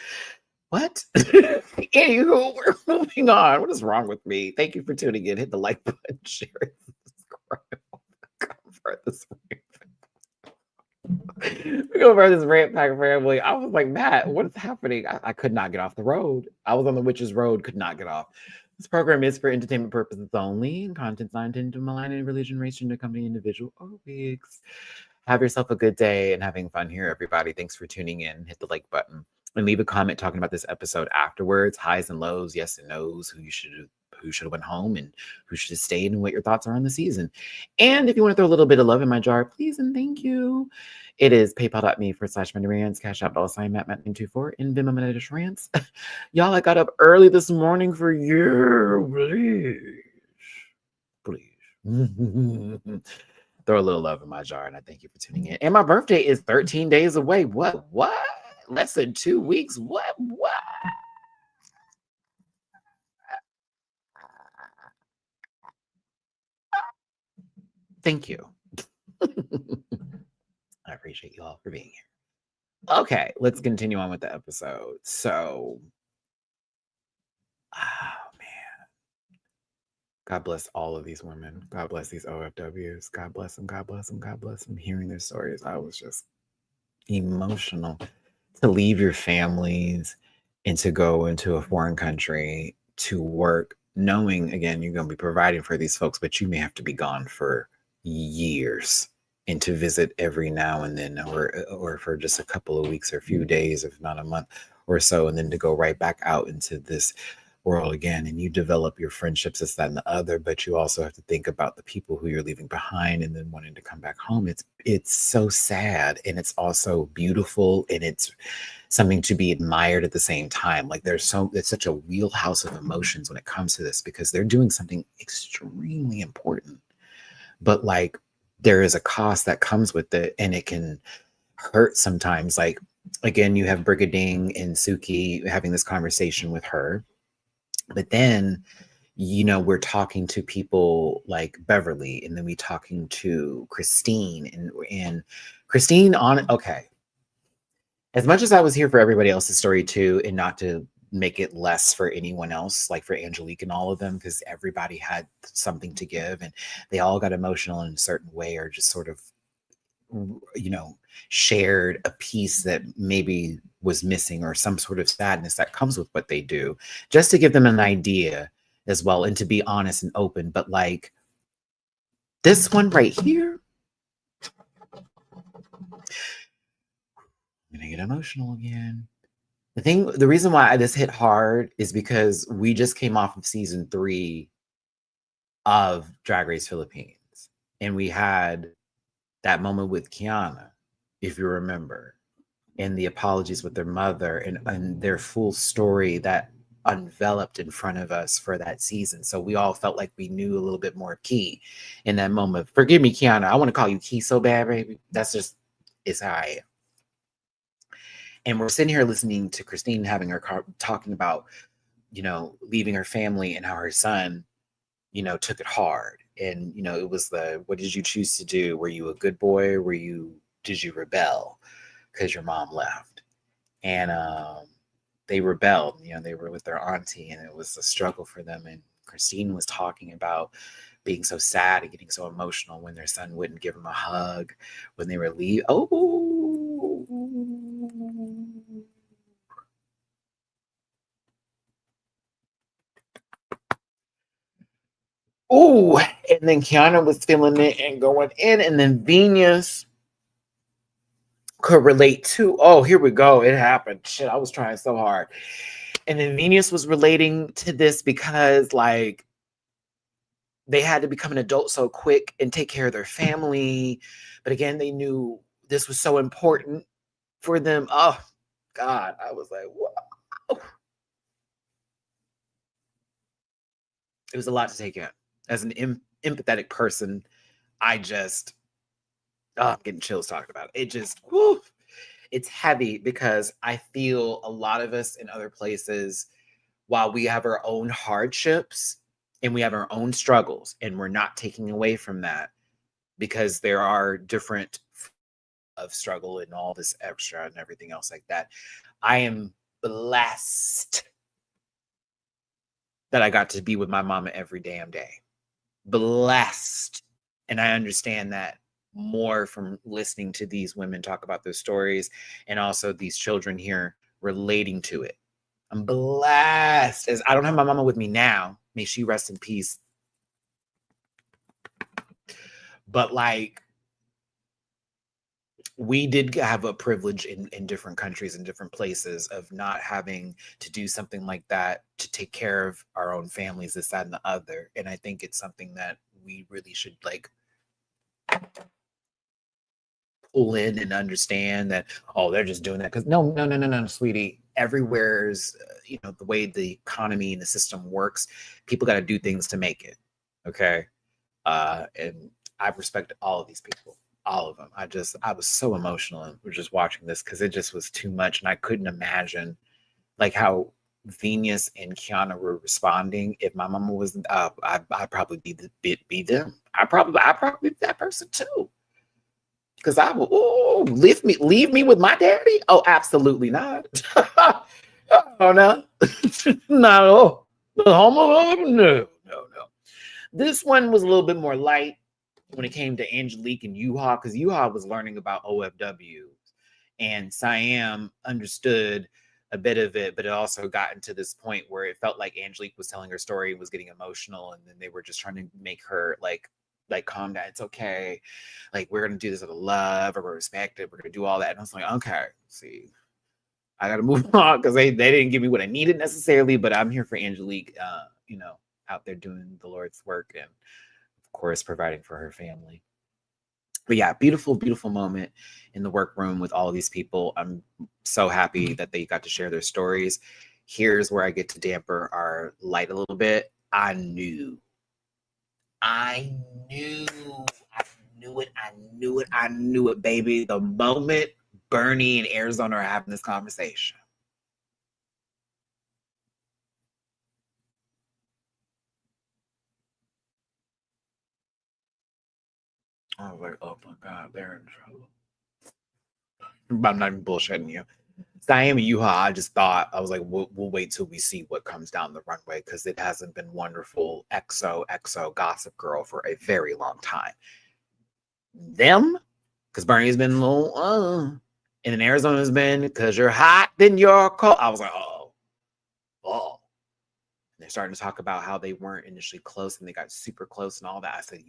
What? Anywho, we're moving on. What is wrong with me? Thank you for tuning in. Hit the like button, share it, subscribe. For this we go over this rant pack family. I was like, Matt, what is happening? I could not get off the road. I was on the witch's road, could not get off. This program is for entertainment purposes only, and content's not intended to malign any religion, race, gender, company, individual, or wigs. Have yourself a good day and having fun here, everybody. Thanks for tuning in. Hit the like button. and leave a comment talking about this episode afterwards, highs and lows, yes and no's, who should have went home and who should have stayed, and what your thoughts are on the season. And if you want to throw a little bit of love in my jar, please and thank you. It is paypal.me/Matty-Rants, Cash App $Matt924, and Venmo Matty-Rants. Y'all, I got up early this morning for you. Please. Throw a little love in my jar, and I thank you for tuning in. And my birthday is 13 days away. What? Less than 2 weeks? What? Thank you. I appreciate you all for being here. Okay, let's continue on with the episode. So, oh man, God bless all of these women. God bless these OFWs. God bless them. God bless them. God bless them. Hearing their stories, I was just emotional. To leave your families and to go into a foreign country to work, knowing again you're going to be providing for these folks, but you may have to be gone for years, and to visit every now and then, or for just a couple of weeks or a few days, if not a month or so, and then to go right back out into this world again. And you develop your friendships, this, that, and the other, but you also have to think about the people who you're leaving behind and then wanting to come back home. It's so sad, and it's also beautiful, and it's something to be admired at the same time. Like it's such a wheelhouse of emotions when it comes to this, because they're doing something extremely important, but like there is a cost that comes with it, and it can hurt sometimes. Like, again, you have Brigiding and Suki having this conversation with her, but then, we're talking to people like Beverly, and then we talking to Christine, and Christine okay. As much as I was here for everybody else's story too, and not to make it less for anyone else, like for Angelique and all of them, because everybody had something to give, and they all got emotional in a certain way, or just sort of, shared a piece that maybe was missing, or some sort of sadness that comes with what they do, just to give them an idea as well, and to be honest and open. But like this one right here, I'm gonna get emotional again. The reason why this hit hard is because we just came off of season 3 of Drag Race Philippines, and we had that moment with Kiana, if you remember, and the apologies with their mother, and their full story that unveloped in front of us for that season. So we all felt like we knew a little bit more of Key in that moment. Forgive me, Kiana, I want to call you Key so bad, baby. That's just, it's how I am. And we're sitting here listening to Christine having her talking about, leaving her family, and how her son, took it hard. And, it was what did you choose to do? Were you a good boy? Or did you rebel because your mom left? And they rebelled. They were with their auntie, and it was a struggle for them. And Christine was talking about being so sad and getting so emotional when their son wouldn't give him a hug when they were leaving. Oh, and then Kiana was feeling it and going in, and then Viñas could relate to, oh, here we go, it happened. Shit, I was trying so hard. And then Viñas was relating to this because, like, they had to become an adult so quick and take care of their family. But again, they knew this was so important for them. Oh, God, I was like, wow. It was a lot to take in. As an empathetic person, I'm getting chills talking about it. It just, whew, it's heavy, because I feel a lot of us in other places, while we have our own hardships and we have our own struggles, and we're not taking away from that, because there are different of struggle and all this extra and everything else like that. I am blessed that I got to be with my mama every damn day. Blessed. And I understand that more from listening to these women talk about their stories, and also these children here relating to it. I'm blessed. As I don't have my mama with me now. May she rest in peace. But like, we did have a privilege in different countries and different places of not having to do something like that to take care of our own families, this, that, and the other. And I think it's something that we really should like pull in and understand that, oh, they're just doing that because no, sweetie. Everywhere's the way the economy and the system works, people got to do things to make it. Okay. And I respect all of these people, all of them. I was so emotional and was just watching this because it just was too much, and I couldn't imagine like how Venus and Kiana were responding. If my mama was, I'd probably be them. I probably be that person too. Because I will, leave me with my daddy. Oh, absolutely not. Oh no, not at all. No. This one was a little bit more light when it came to Angelique and Yuha, because Yuha was learning about OFW, and Siam understood a bit of it, but it also gotten to this point where it felt like Angelique was telling her story and was getting emotional, and then they were just trying to make her like calm down. It's okay. Like, we're gonna do this out of love, or we're respected. We're gonna do all that. And I was like, okay, see, I gotta move on because they didn't give me what I needed necessarily, but I'm here for Angelique, out there doing the Lord's work and of course providing for her family. But yeah, beautiful moment in the workroom with all of these people. I'm so happy that they got to share their stories. Here's where I get to damper our light a little bit. I knew it, baby. The moment Bernie and Arizona are having this conversation. I was like, oh my God, they're in trouble. I'm not even bullshitting you. Siam and Yuha, I just thought, I was like, we'll wait till we see what comes down the runway, because it hasn't been wonderful XO Gossip Girl for a very long time. Them, because Bernie's been a little, and then Arizona's been, because you're hot, then you're cold. I was like, oh. And they're starting to talk about how they weren't initially close and they got super close and all that. I said,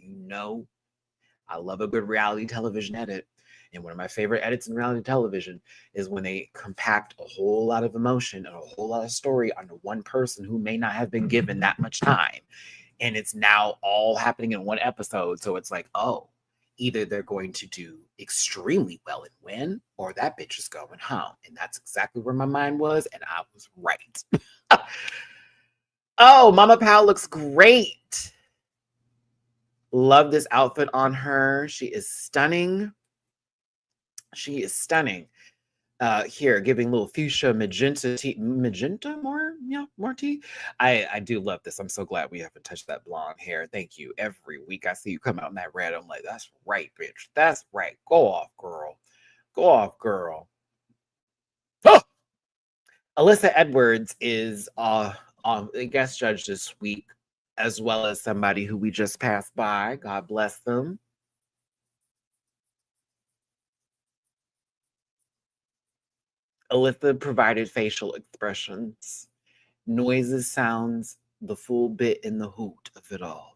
I love a good reality television edit. And one of my favorite edits in reality television is when they compact a whole lot of emotion and a whole lot of story onto one person who may not have been given that much time. And it's now all happening in one episode. So it's like, oh, either they're going to do extremely well and win, or that bitch is going home. And that's exactly where my mind was. And I was right. Oh, Mama Pal looks great. Love this outfit on her. She is stunning. Here, giving little fuchsia magenta more tea. I do love this. I'm so glad we haven't touched that blonde hair. Thank you. Every week I see you come out in that red, I'm like, that's right, bitch. That's right. Go off, girl. Oh! Alyssa Edwards is a guest judge this week, as well as somebody who we just passed by. God bless them. Alyssa provided facial expressions, noises, sounds, the full bit in the hoot of it all.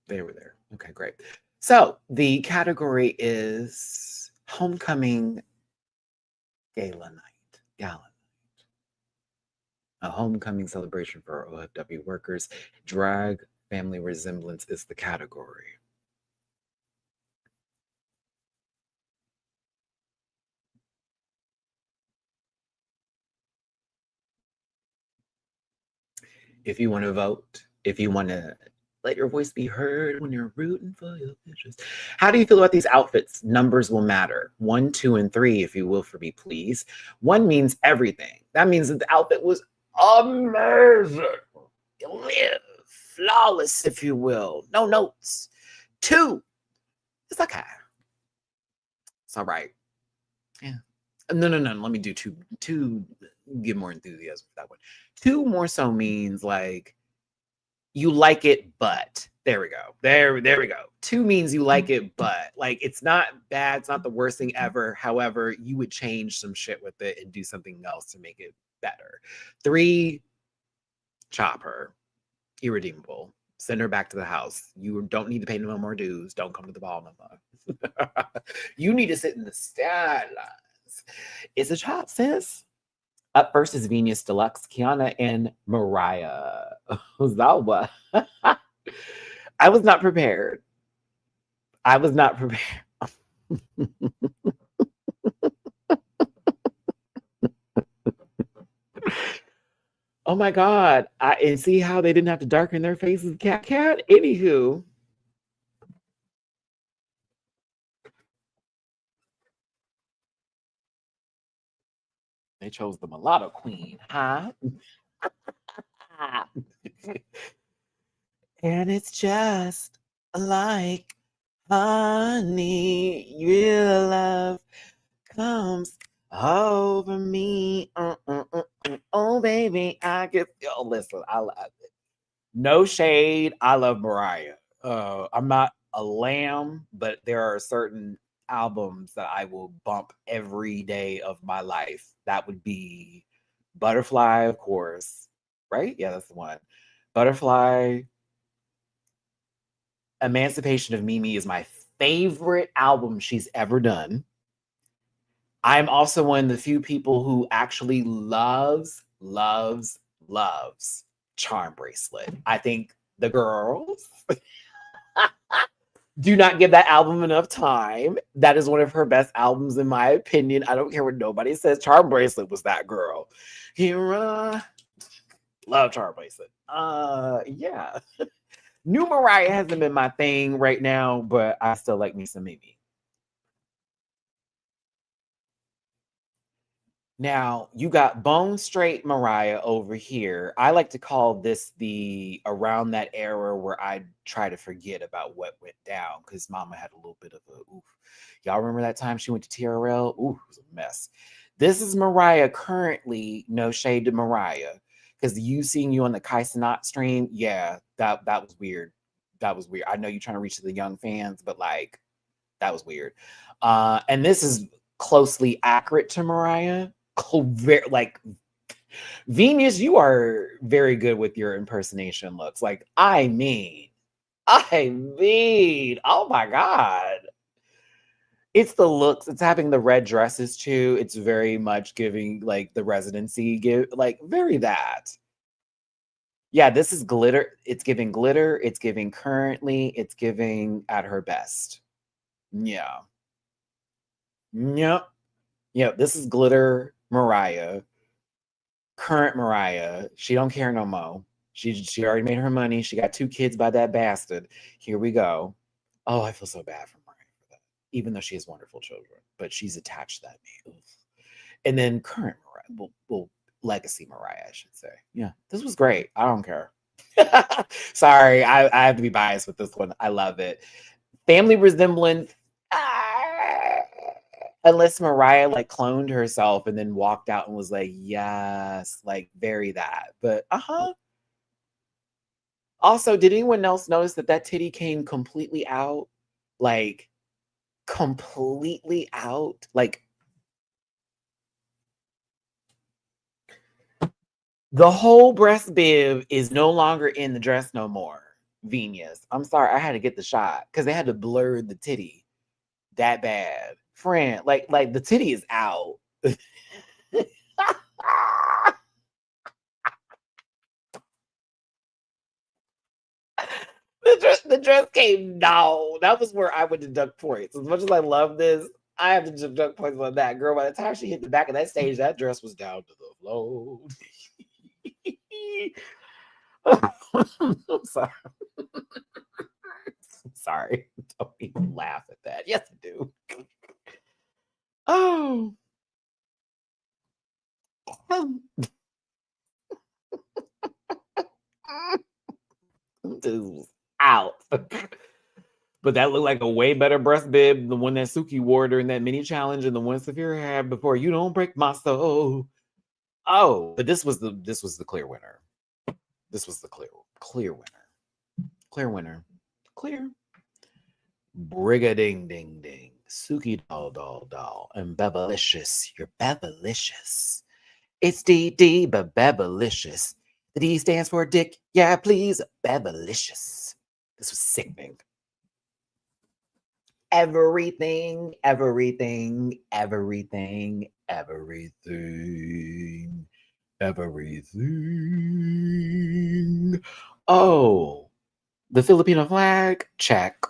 They were there. Okay, great. So the category is homecoming gala night. A homecoming celebration for OFW workers. Drag family resemblance is the category. If you want to vote, if you want to let your voice be heard when you're rooting for your bitches. How do you feel about these outfits? Numbers will matter. 1, 2, and 3, if you will, for me, please. 1 means everything. That means that the outfit was amazing. Flawless, if you will. No notes. 2, it's okay. It's all right. Yeah. No. Let me do 2. 2, give more enthusiasm for that one. 2 more so means like, you like it, but there we go. There we go. 2 means you like it, but like, it's not bad. It's not the worst thing ever. However, you would change some shit with it and do something else to make it better. 3, chop her. Irredeemable. Send her back to the house. You don't need to pay no more dues. Don't come to the ball no more. You need to sit in the sidelines. It's a chop, sis. Up first is Venus Deluxe, Kiana, and Mariah. Zawa. I was not prepared. I was not prepared. Oh my God. And see how they didn't have to darken their faces, cat. Anywho. They chose the mulatto queen, huh? And it's just like honey, real love comes over me. Oh, baby, I get. Oh, listen, I love it. No shade. I love Mariah. I'm not a lamb, but there are certain albums that I will bump every day of my life. That would be Butterfly, of course. Right? Yeah, that's the one. Butterfly. Emancipation of Mimi is my favorite album she's ever done. I'm also one of the few people who actually loves Charm Bracelet. I think the girls do not give that album enough time. That is one of her best albums, in my opinion. I don't care what nobody says. Charm Bracelet was that girl. Here, love Charm Bracelet. Yeah. New Mariah hasn't been my thing right now, but I still like me some Mimi. Now, you got Bone Straight Mariah over here. I like to call this the around that era where I try to forget about what went down because Mama had a little bit of a oof. Y'all remember that time she went to TRL? Ooh, it was a mess. This is Mariah currently, no shade to Mariah. Because you seeing you on the Kai Cenat stream, yeah, that was weird. That was weird. I know you're trying to reach to the young fans, but like that was weird. And this is closely accurate to Mariah. Like Venus, you are very good with your impersonation looks. Like, I mean, oh my God. It's the looks. It's having the red dresses too. It's very much giving like the residency give like very that. Yeah, this is glitter. It's giving glitter. It's giving currently. It's giving at her best. Yeah. Yep. Yep. This is glitter Mariah. Current Mariah. She don't care no more. She already made her money. She got 2 kids by that bastard. Here we go. Oh, I feel so bad for Mariah for that. Even though she has wonderful children, but she's attached to that name. And then current Mariah, well, legacy Mariah, I should say. Yeah, this was great. I don't care. Sorry, I have to be biased with this one. I love it. Family resemblance. Unless Mariah like cloned herself and then walked out and was like, yes, like very that. But Also, did anyone else notice that titty came completely out? Like completely out? Like the whole breast bib is no longer in the dress no more. Viñas. I'm sorry, I had to get the shot because they had to blur the titty that bad. Friend, like the titty is out. The dress came down. That was where I would deduct points. As much as I love this, I have to deduct points on that. Girl, by the time she hit the back of that stage, that dress was down to the floor. I'm sorry. Sorry. Don't even laugh at that. Yes, I do. Oh. This was out. But that looked like a way better breast bib than the one that Suki wore during that mini challenge and the one Saphira had before. You don't break my soul. Oh, but this was the clear winner. This was the clear winner. Clear winner. Clear. Brigading ding ding. Suki doll. And Bebelicious. You're Bebelicious. It's DD, but Bebelicious. The D stands for Dick. Yeah, please. Beverlicious. This was sickening. Everything, everything, everything, everything, everything. Oh, the Filipino flag, check.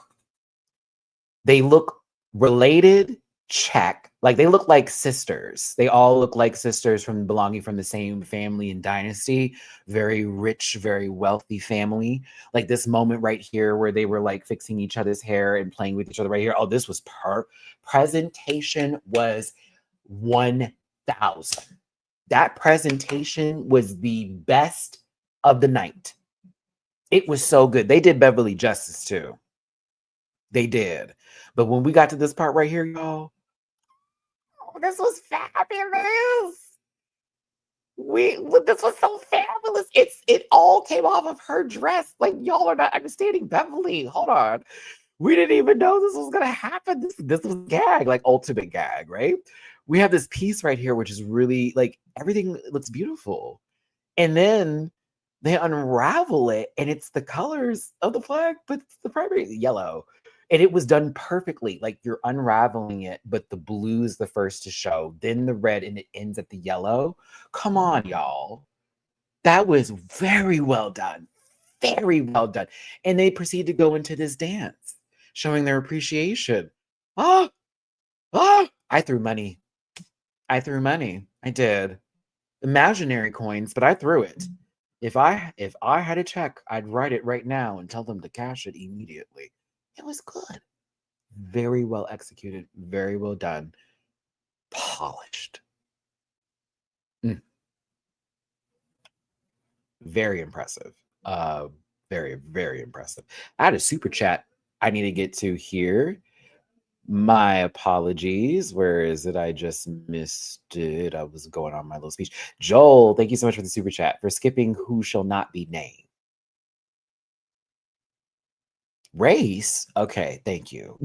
They look related, check. Like they look like sisters. They all look like sisters from belonging from the same family and dynasty. Very rich, very wealthy family. Like this moment right here where they were like fixing each other's hair and playing with each other right here. Oh, this was presentation was 1,000. That presentation was the best of the night. It was so good. They did Beverly justice too. They did. But when we got to this part right here, y'all, oh, this was fabulous. This was so fabulous. It all came off of her dress. Like y'all are not understanding Beverly. Hold on. We didn't even know this was gonna happen. This was gag, like ultimate gag, right? We have this piece right here, which is really like everything looks beautiful. And then they unravel it, and it's the colors of the flag, but it's the primary yellow. And it was done perfectly. Like you're unraveling it, but the blue is the first to show, then the red, and it ends at the yellow. Come on, y'all. That was very well done. Very well done. And they proceed to go into this dance, showing their appreciation. Oh, I threw money. I threw money. I did. Imaginary coins, but I threw it. If I had a check, I'd write it right now and tell them to cash it immediately. It was good. Very well executed, very well done. Polished. Very impressive. Very, very impressive. I had a super chat I need to get to here. My apologies. Where is it? I just missed it. I was going on my little speech. Joel, thank you so much for the super chat, for skipping who shall not be named. Race? Okay, thank you.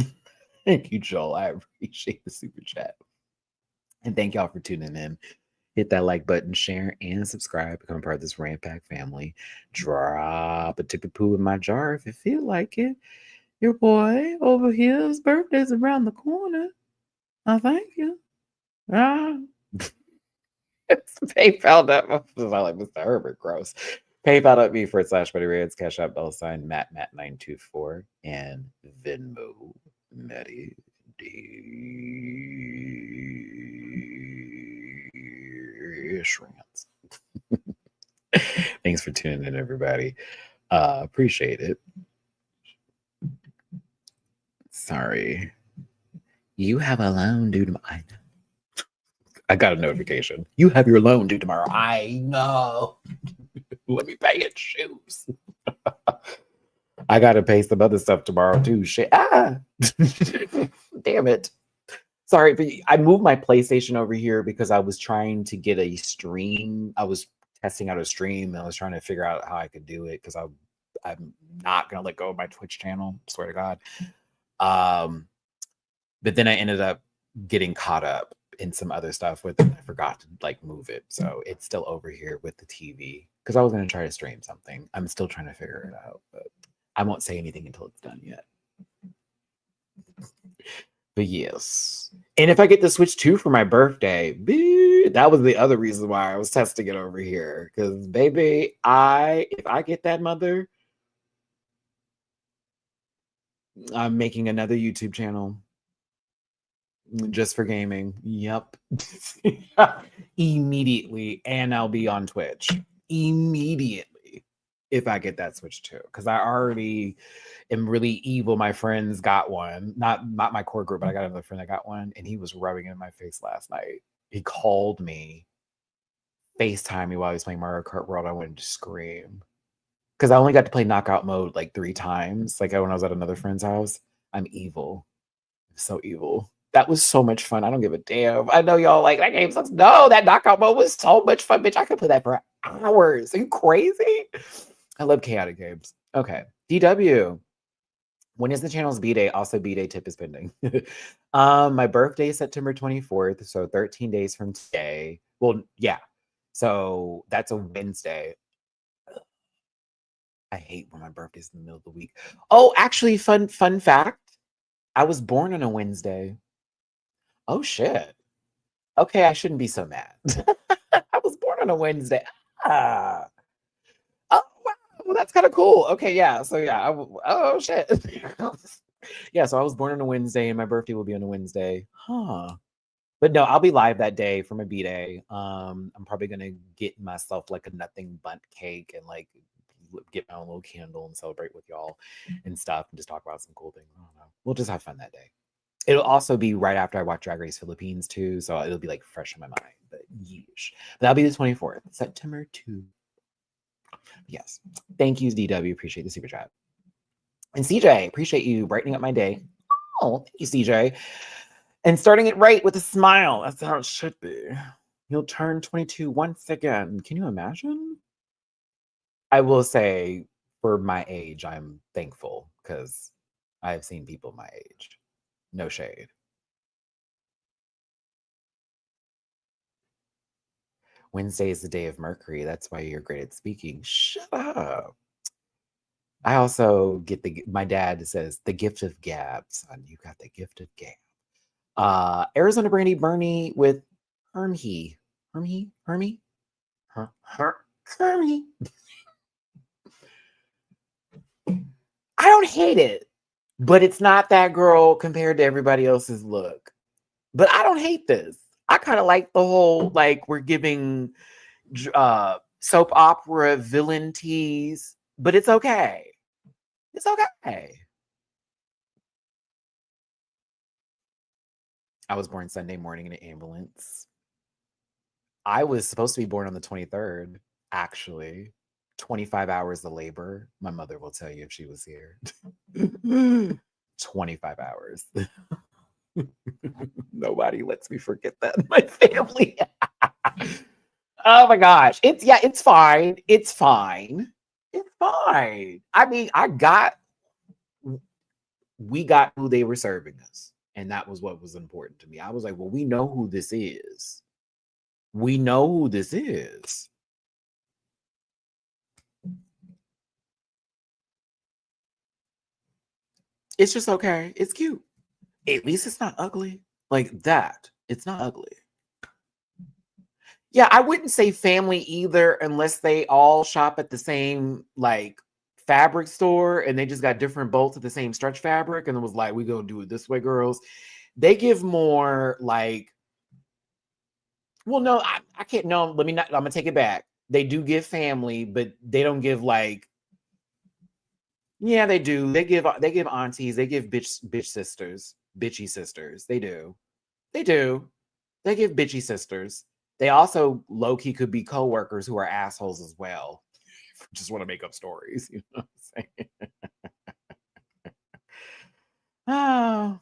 Thank you, Joel. I appreciate the super chat. And thank y'all for tuning in. Hit that like button, share, and subscribe. Become part of this Rant Pack family. Drop a tip of poo in my jar if you feel like it. Your boy over here's birthday's around the corner. I thank you. It's PayPal.me. I like Mr. Herbert. Gross. PayPal.me /Matty-Rants, Cash App, $ Matt924, and Venmo Matty Rants. Thanks for tuning in, everybody. Appreciate it. Sorry. You have a loan due tomorrow. I got a notification. You have your loan due tomorrow. I know. Let me pay it. Shoes. I gotta pay some other stuff tomorrow too. Shit. Damn it. Sorry, but I moved my PlayStation over here because I was trying to get a stream. I was testing out a stream and I was trying to figure out how I could do it because I'm not gonna let go of my Twitch channel. Swear to God. But then I ended up getting caught up in some other stuff with it. I forgot to like move it. So it's still over here with the TV because I was going to try to stream something. I'm still trying to figure it out, but I won't say anything until it's done yet. But yes. And if I get the Switch 2 for my birthday, that was the other reason why I was testing it over here. Because baby, if I get that mother, I'm making another YouTube channel. Just for gaming. Yep. Immediately. And I'll be on Twitch. Immediately. If I get that Switch too. Because I already am really evil. My friends got one. Not my core group, but I got another friend that got one. And he was rubbing it in my face last night. He called me. FaceTime me while he was playing Mario Kart World. I wanted to scream. Because I only got to play knockout mode like 3 times. Like when I was at another friend's house. I'm evil. I'm so evil. That was so much fun. I don't give a damn. I know y'all like that game sucks. No, that knockout mode was so much fun, bitch. I could play that for hours. Are you crazy? I love chaotic games. Okay. DW. When is the channel's B-Day? Also, B-Day tip is pending. My birthday is September 24th, so 13 days from today. Well, yeah. So that's a Wednesday. I hate when my birthday's in the middle of the week. Oh, actually, fun fact. I was born on a Wednesday. Oh shit. Okay, I shouldn't be so mad. I was born on a Wednesday. Ah. Oh wow, well, that's kind of cool. Okay, yeah. So yeah, oh shit. Yeah, so I was born on a Wednesday and my birthday will be on a Wednesday. Huh. But no, I'll be live that day for my B-Day. I'm probably gonna get myself like a nothing bundt cake and like get my own little candle and celebrate with y'all and stuff and just talk about some cool things. I don't know. We'll just have fun that day. It'll also be right after I watch Drag Race Philippines too, so it'll be like fresh in my mind. But yeesh. But that'll be the 24th, September 2. Yes. Thank you, DW. Appreciate the super chat. And CJ, appreciate you brightening up my day. Oh, thank you, CJ. And starting it right with a smile. That's how it should be. You'll turn 22 once again. Can you imagine? I will say, for my age, I'm thankful because I've seen people my age. No shade. Wednesday is the day of Mercury. That's why you're great at speaking. Shut up. I also get my dad says the gift of gab, son. You got the gift of gab. Arizona Brandy Bernie with Hermie. Hermie? Hermie. I don't hate it, but it's not that girl compared to everybody else's look. But I don't hate this. I kind of like the whole, like, we're giving soap opera villain tease, but it's okay. It's okay. I was born Sunday morning in an ambulance. I was supposed to be born on the 23rd, actually. 25 hours of labor. My mother will tell you if she was here. 25 hours. Nobody lets me forget that in my family. Oh my gosh. It's fine. It's fine. It's fine. I mean, we got who they were serving us. And that was what was important to me. I was like, well, we know who this is. We know who this is. It's just okay. It's cute. At least it's not ugly. Like that. It's not ugly. Yeah, I wouldn't say family either unless they all shop at the same like fabric store and they just got different bolts of the same stretch fabric and it was like, we gonna do it this way, girls. They give more like, well, no, I can't. No, let me not. I'm gonna take it back. They do give family, but they don't give like. Yeah, they do. They give aunties. They give bitch sisters, bitchy sisters. They do. They do. They give bitchy sisters. They also low key could be coworkers who are assholes as well. Just want to make up stories. You know what I'm saying? Oh.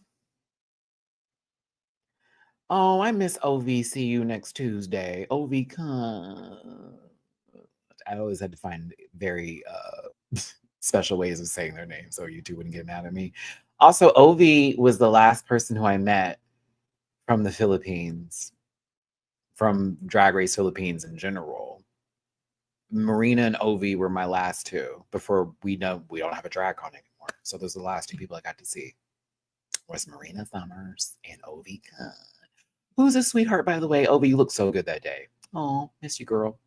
Oh, I miss OV. See you next Tuesday. OV, come. I always had to find very special ways of saying their name so you two wouldn't get mad at me. Also, Ovi was the last person who I met from the Philippines, from Drag Race Philippines in general. Marina and Ovi were my last two before we don't have a drag con anymore. So those are the last two people I got to see. Was Marina Summers and Ovi Khan. Who's a sweetheart, by the way? Ovi, you look so good that day. Oh, miss you, girl.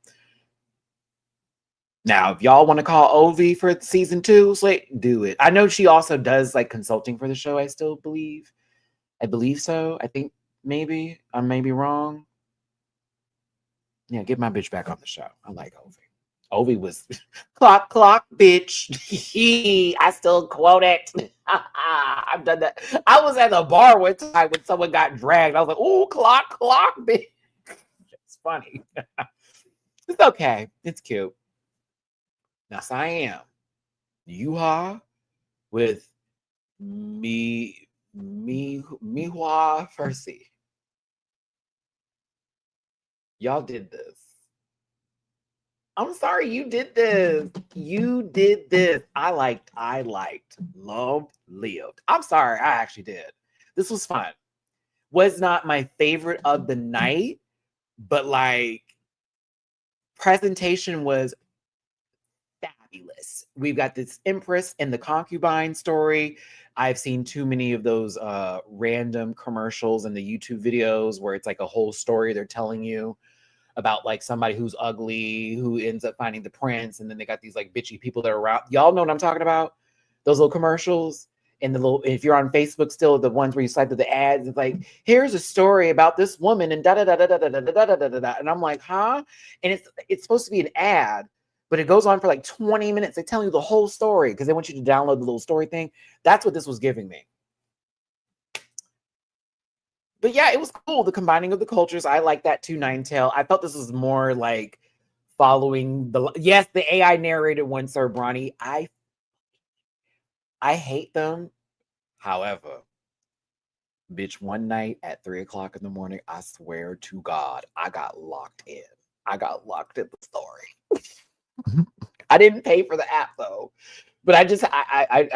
Now, if y'all want to call Ovi for season 2, do it. I know she also does like consulting for the show, I still believe. I believe so. I think maybe. I may be wrong. Yeah, get my bitch back on the show. I like Ovi. Ovi was clock, bitch. I still quote it. I've done that. I was at the bar one time when someone got dragged. I was like, ooh, clock, bitch. It's funny. It's okay. It's cute. Yes, I am. Yuha with Mihua Fersi. Y'all did this. I'm sorry you did this. You did this. I liked, loved, lived. I'm sorry, I actually did. This was fun. Was not my favorite of the night, but like presentation was fabulous. We've got this Empress and the concubine story. I've seen too many of those random commercials and the YouTube videos where it's like a whole story they're telling you about like somebody who's ugly who ends up finding the prince, and then they got these like bitchy people that are around. Y'all know what I'm talking about? Those little commercials. And the little, if you're on Facebook still, the ones where you swipe to the ads, it's like, here's a story about this woman and da da da da da da da da da da da. And I'm like, huh? And it's supposed to be an ad, but it goes on for like 20 minutes. They tell you the whole story because they want you to download the little story thing. That's what this was giving me. But yeah, it was cool. The combining of the cultures. I like that too, Ninetale. I felt this was more like following the AI narrated one, Sir Bronny. I hate them. However, bitch, one night at 3 o'clock in the morning, I swear to God, I got locked in. I got locked in the story. I didn't pay for the app though, but I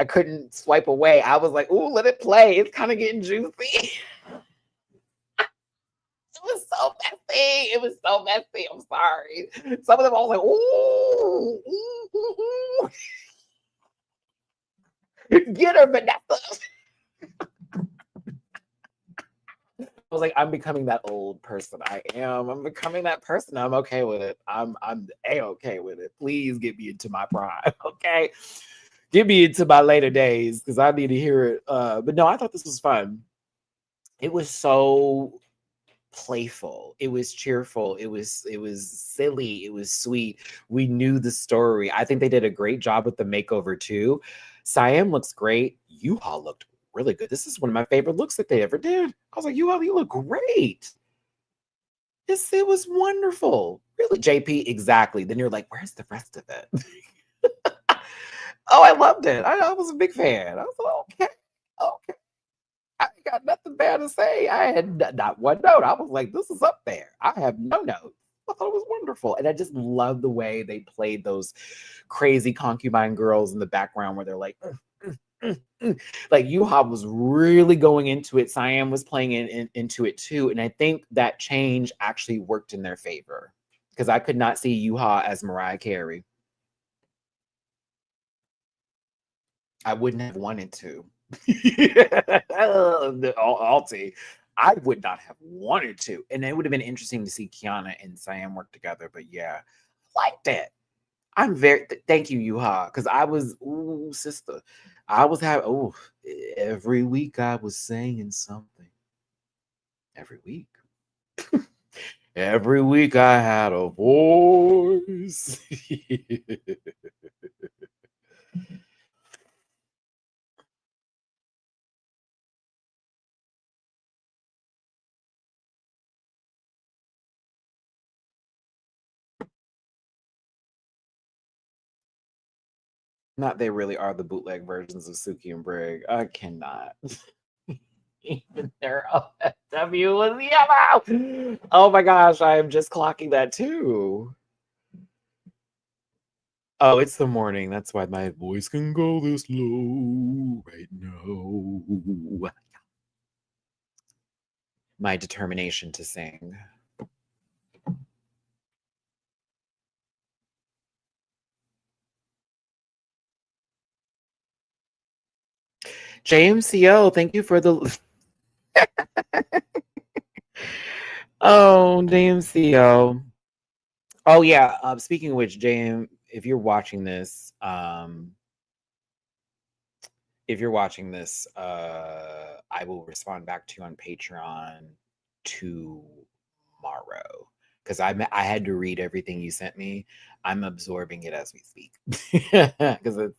couldn't swipe away. I was like, ooh, let it play. It's kind of getting juicy. It was so messy. It was so messy. I'm sorry. Some of them I was like, ooh, ooh, ooh. Get her, Vanessa. I was like, I'm becoming that old person. I am. I'm becoming that person. I'm okay with it. I'm okay with it. Please get me into my prime. Okay. Get me into my later days because I need to hear it. But no, I thought this was fun. It was so playful, it was cheerful, it was silly, it was sweet. We knew the story. I think they did a great job with the makeover too. Siam looks great. Yuha looked really good. This is one of my favorite looks that they ever did. I was like, Yuha, you look great. Yes, it was wonderful. Really, JP, exactly. Then you're like, where's the rest of it? Oh, I loved it. I was a big fan. I was like, okay. I ain't got nothing bad to say. I had not one note. I was like, this is up there. I have no notes. I thought it was wonderful. And I just love the way they played those crazy concubine girls in the background where they're like, like Yuha was really going into it. Siam was playing into it too. And I think that change actually worked in their favor because I could not see Yuha as Mariah Carey. I wouldn't have wanted to. Alti. I would not have wanted to. And it would have been interesting to see Kiana and Siam work together. But yeah, I liked it. I'm very thank you, Yuha. Because I was, ooh, sister. I was having every week I was saying something. Every week. Every week I had a voice. Not they really are the bootleg versions of Suki and Brig. I cannot. Even their OFW was yellow. Oh my gosh, I am just clocking that too. Oh, it's the morning. That's why my voice can go this low right now. My determination to sing. JMCO, thank you for the. Oh, JMCO. Oh yeah. Speaking of which, JM, if you're watching this, I will respond back to you on Patreon tomorrow because I had to read everything you sent me. I'm absorbing it as we speak because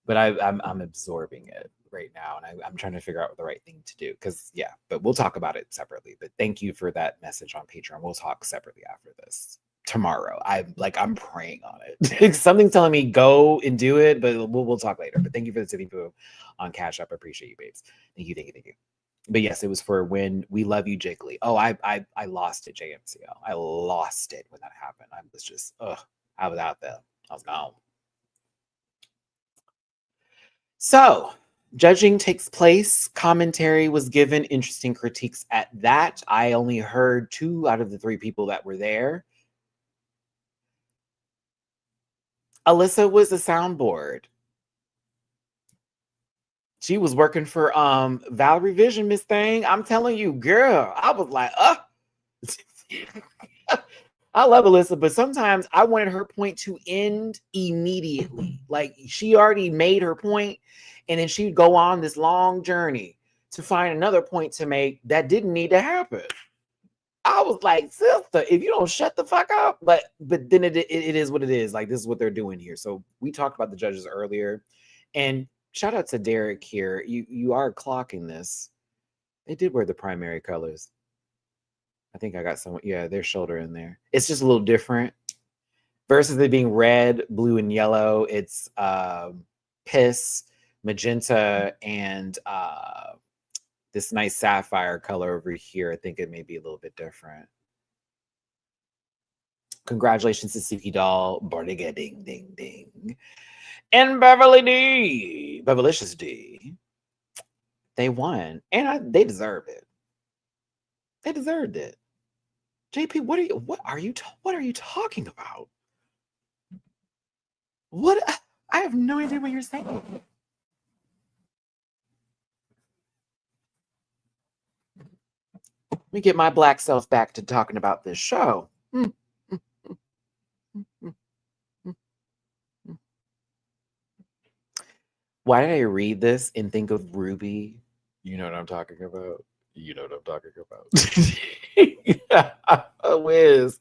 I'm absorbing it right now, and I'm trying to figure out the right thing to do because yeah. But we'll talk about it separately. But thank you for that message on Patreon. We'll talk separately after this tomorrow. I'm praying on it. Something's telling me go and do it, but we'll talk later. But thank you for the tippy poo on Cash App. I appreciate you, babes. Thank you. But yes, it was for when we love you, Jiggly. Oh, I lost it, JMCL. I lost it when that happened. I was just I was out there. I was gone. So judging takes place. Commentary was given. Interesting critiques at that. I only heard 2 out of the 3 people that were there. Alyssa was the soundboard. She was working for Valerie Vision, Miss Thing. I'm telling you, girl, I was like, I love Alyssa, but sometimes I wanted her point to end immediately. Like she already made her point, and then she'd go on this long journey to find another point to make that didn't need to happen. I was like, sister, if you don't shut the fuck up, but then it is what it is. Like this is what they're doing here. So we talked about the judges earlier, and shout out to Derek here. You are clocking this. They did wear the primary colors. I think I got some. Yeah, their shoulder in there. It's just a little different. Versus it being red, blue, and yellow, it's piss, magenta, and this nice sapphire color over here. I think it may be a little bit different. Congratulations to Suki Doll, Brigiding, ding, ding. And Beverly D, Beverlicious D. They won, and they deserve it. They deserved it. JP, what are you talking about? What? I have no idea what you're saying. Let me get my black self back to talking about this show. Why did I read this and think of Ruby? You know what I'm talking about. You know what I'm talking about. Whiz.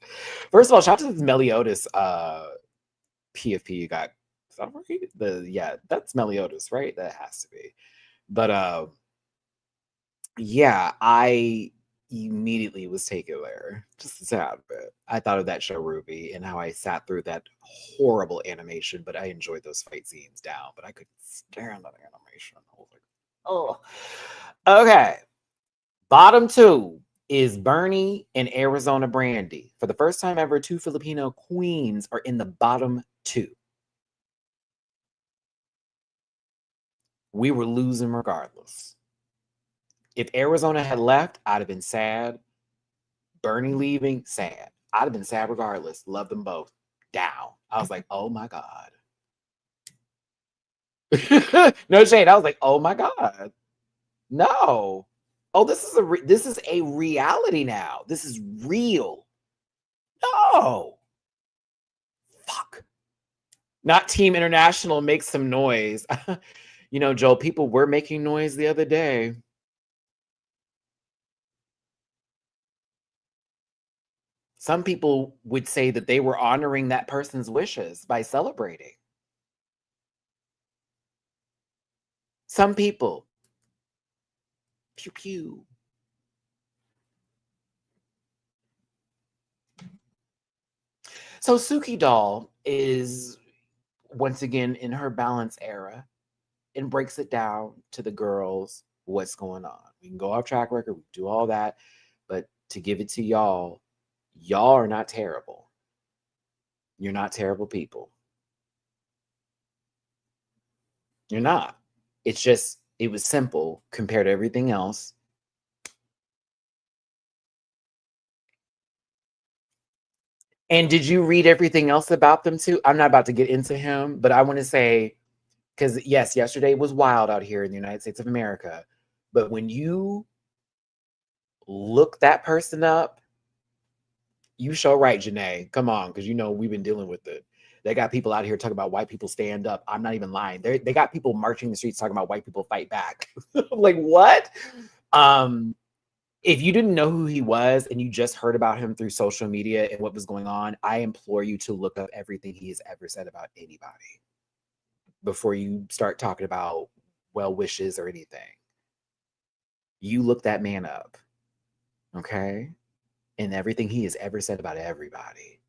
First of all, shout out to this Meliodas PFP you got. Is that right? Yeah, that's Meliodas, right? That has to be. But yeah, I immediately was taken there. Just a tad bit. I thought of that show Ruby and how I sat through that horrible animation, but I enjoyed those fight scenes down. But I couldn't stand that animation. I was like, oh. Okay. Bottom two is Bernie and Arizona Brandy. For the first time ever, two Filipino queens are in the bottom two. We were losing regardless. If Arizona had left, I'd have been sad. Bernie leaving, sad. I'd have been sad regardless. Love them both. Down. I was like, oh my God. No shade. I was like, oh my God. No. Oh, this is a reality now. This is real. No. Fuck. Not Team International makes some noise. You know, Joel, people were making noise the other day. Some people would say that they were honoring that person's wishes by celebrating. Some people. Pew pew. So Suki Doll is once again in her balance era and breaks it down to the girls what's going on. We can go off track record, we can do all that, but to give it to y'all are not terrible. You're not terrible people. You're not. It's just, it was simple compared to everything else. And did you read everything else about them too? I'm not about to get into him, but I want to say, because yes, yesterday was wild out here in the United States of America. But when you look that person up, you show right, Janae. Come on, because you know we've been dealing with it. They got people out here talking about white people stand up. I'm not even lying. They got people marching the streets talking about white people fight back. I'm like, what? If you didn't know who he was and you just heard about him through social media and what was going on, I implore you to look up everything he has ever said about anybody before you start talking about well wishes or anything. You look that man up, okay? And everything he has ever said about everybody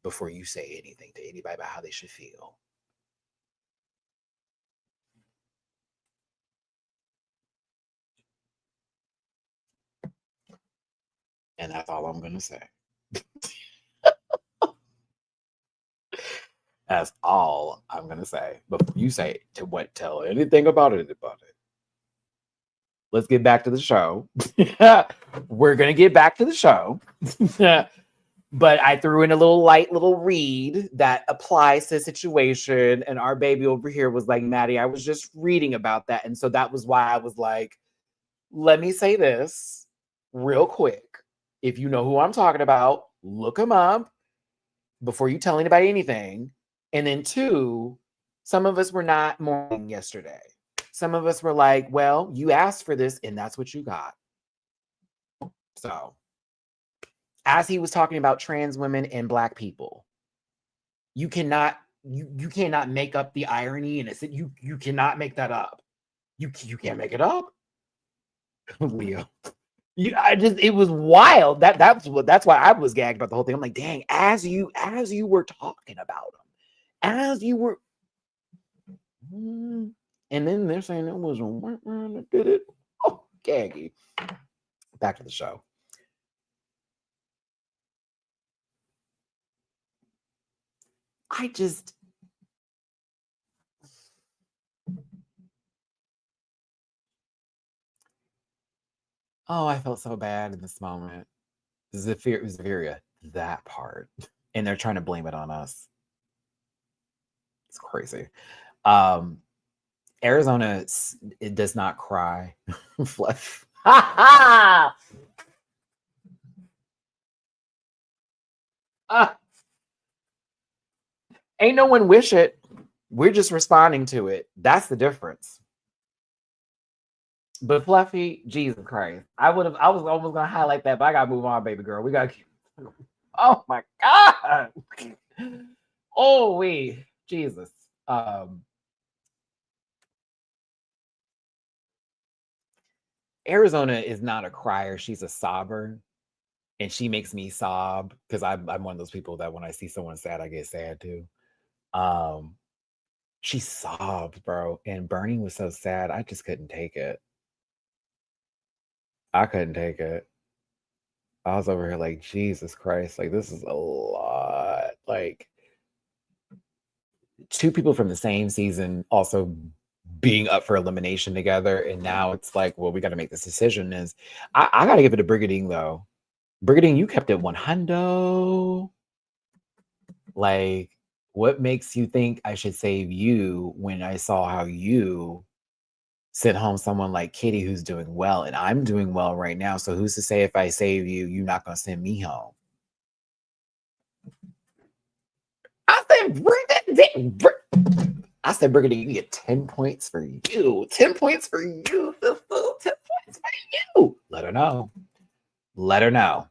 before you say anything to anybody about how they should feel. And that's all I'm going to say. That's all I'm going to say. Before you say tell anything about it. Let's get back to the show. We're going to get back to the show. But I threw in a little light little read that applies to the situation. And our baby over here was like, Maddie, I was just reading about that. And so that was why I was like, let me say this real quick. If you know who I'm talking about, look him up before you tell anybody anything. And then 2, some of us were not mourning yesterday. Some of us were like, well, you asked for this and that's what you got. So as he was talking about trans women and Black people, you cannot make up the irony, and it's you cannot make that up. You can't make it up. Leo. It was wild. That's why I was gagged about the whole thing. I'm like, dang, as you were talking about them, as you were, and then they're saying it was a white man that did it. Oh, gaggy. Back to the show. I felt so bad in this moment. Zephyria, that part. And they're trying to blame it on us. It's crazy. Arizona, it does not cry. Fluff. Ain't no one wish it. We're just responding to it. That's the difference. But Fluffy, Jesus Christ. I was almost gonna highlight that, but I gotta move on, baby girl. We gotta keep. Oh my God. Oh wait, Jesus. Arizona is not a crier, she's a sobber. And she makes me sob because I'm one of those people that when I see someone sad, I get sad too. She sobbed, bro. And Bernie was so sad, I just couldn't take it. I couldn't take it. I was over here like, Jesus Christ, like this is a lot. Like 2 people from the same season also being up for elimination together. And now it's like, well, we got to make this decision. I got to give it to Brigiding though. Brigiding, you kept it 100. Like, what makes you think I should save you when I saw how you sent home someone like Kitty who's doing well, and I'm doing well right now. So who's to say if I save you, you're not going to send me home? I said, Brigiding, you get 10 points for you. 10 points for you. 10 points for you. Let her know. Let her know.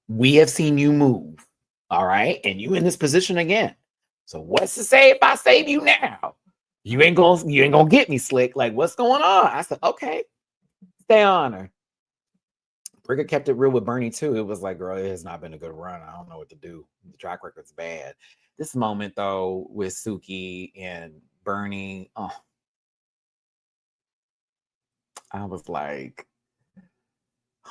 We have seen you move. All right. And you in this position again. So what's to say if I save you now? You ain't gonna get me, Slick. Like, what's going on? I said, okay, stay on her. Brigid kept it real with Bernie too. It was like, girl, it has not been a good run. I don't know what to do. The track record's bad. This moment though, with Suki and Bernie, I was like,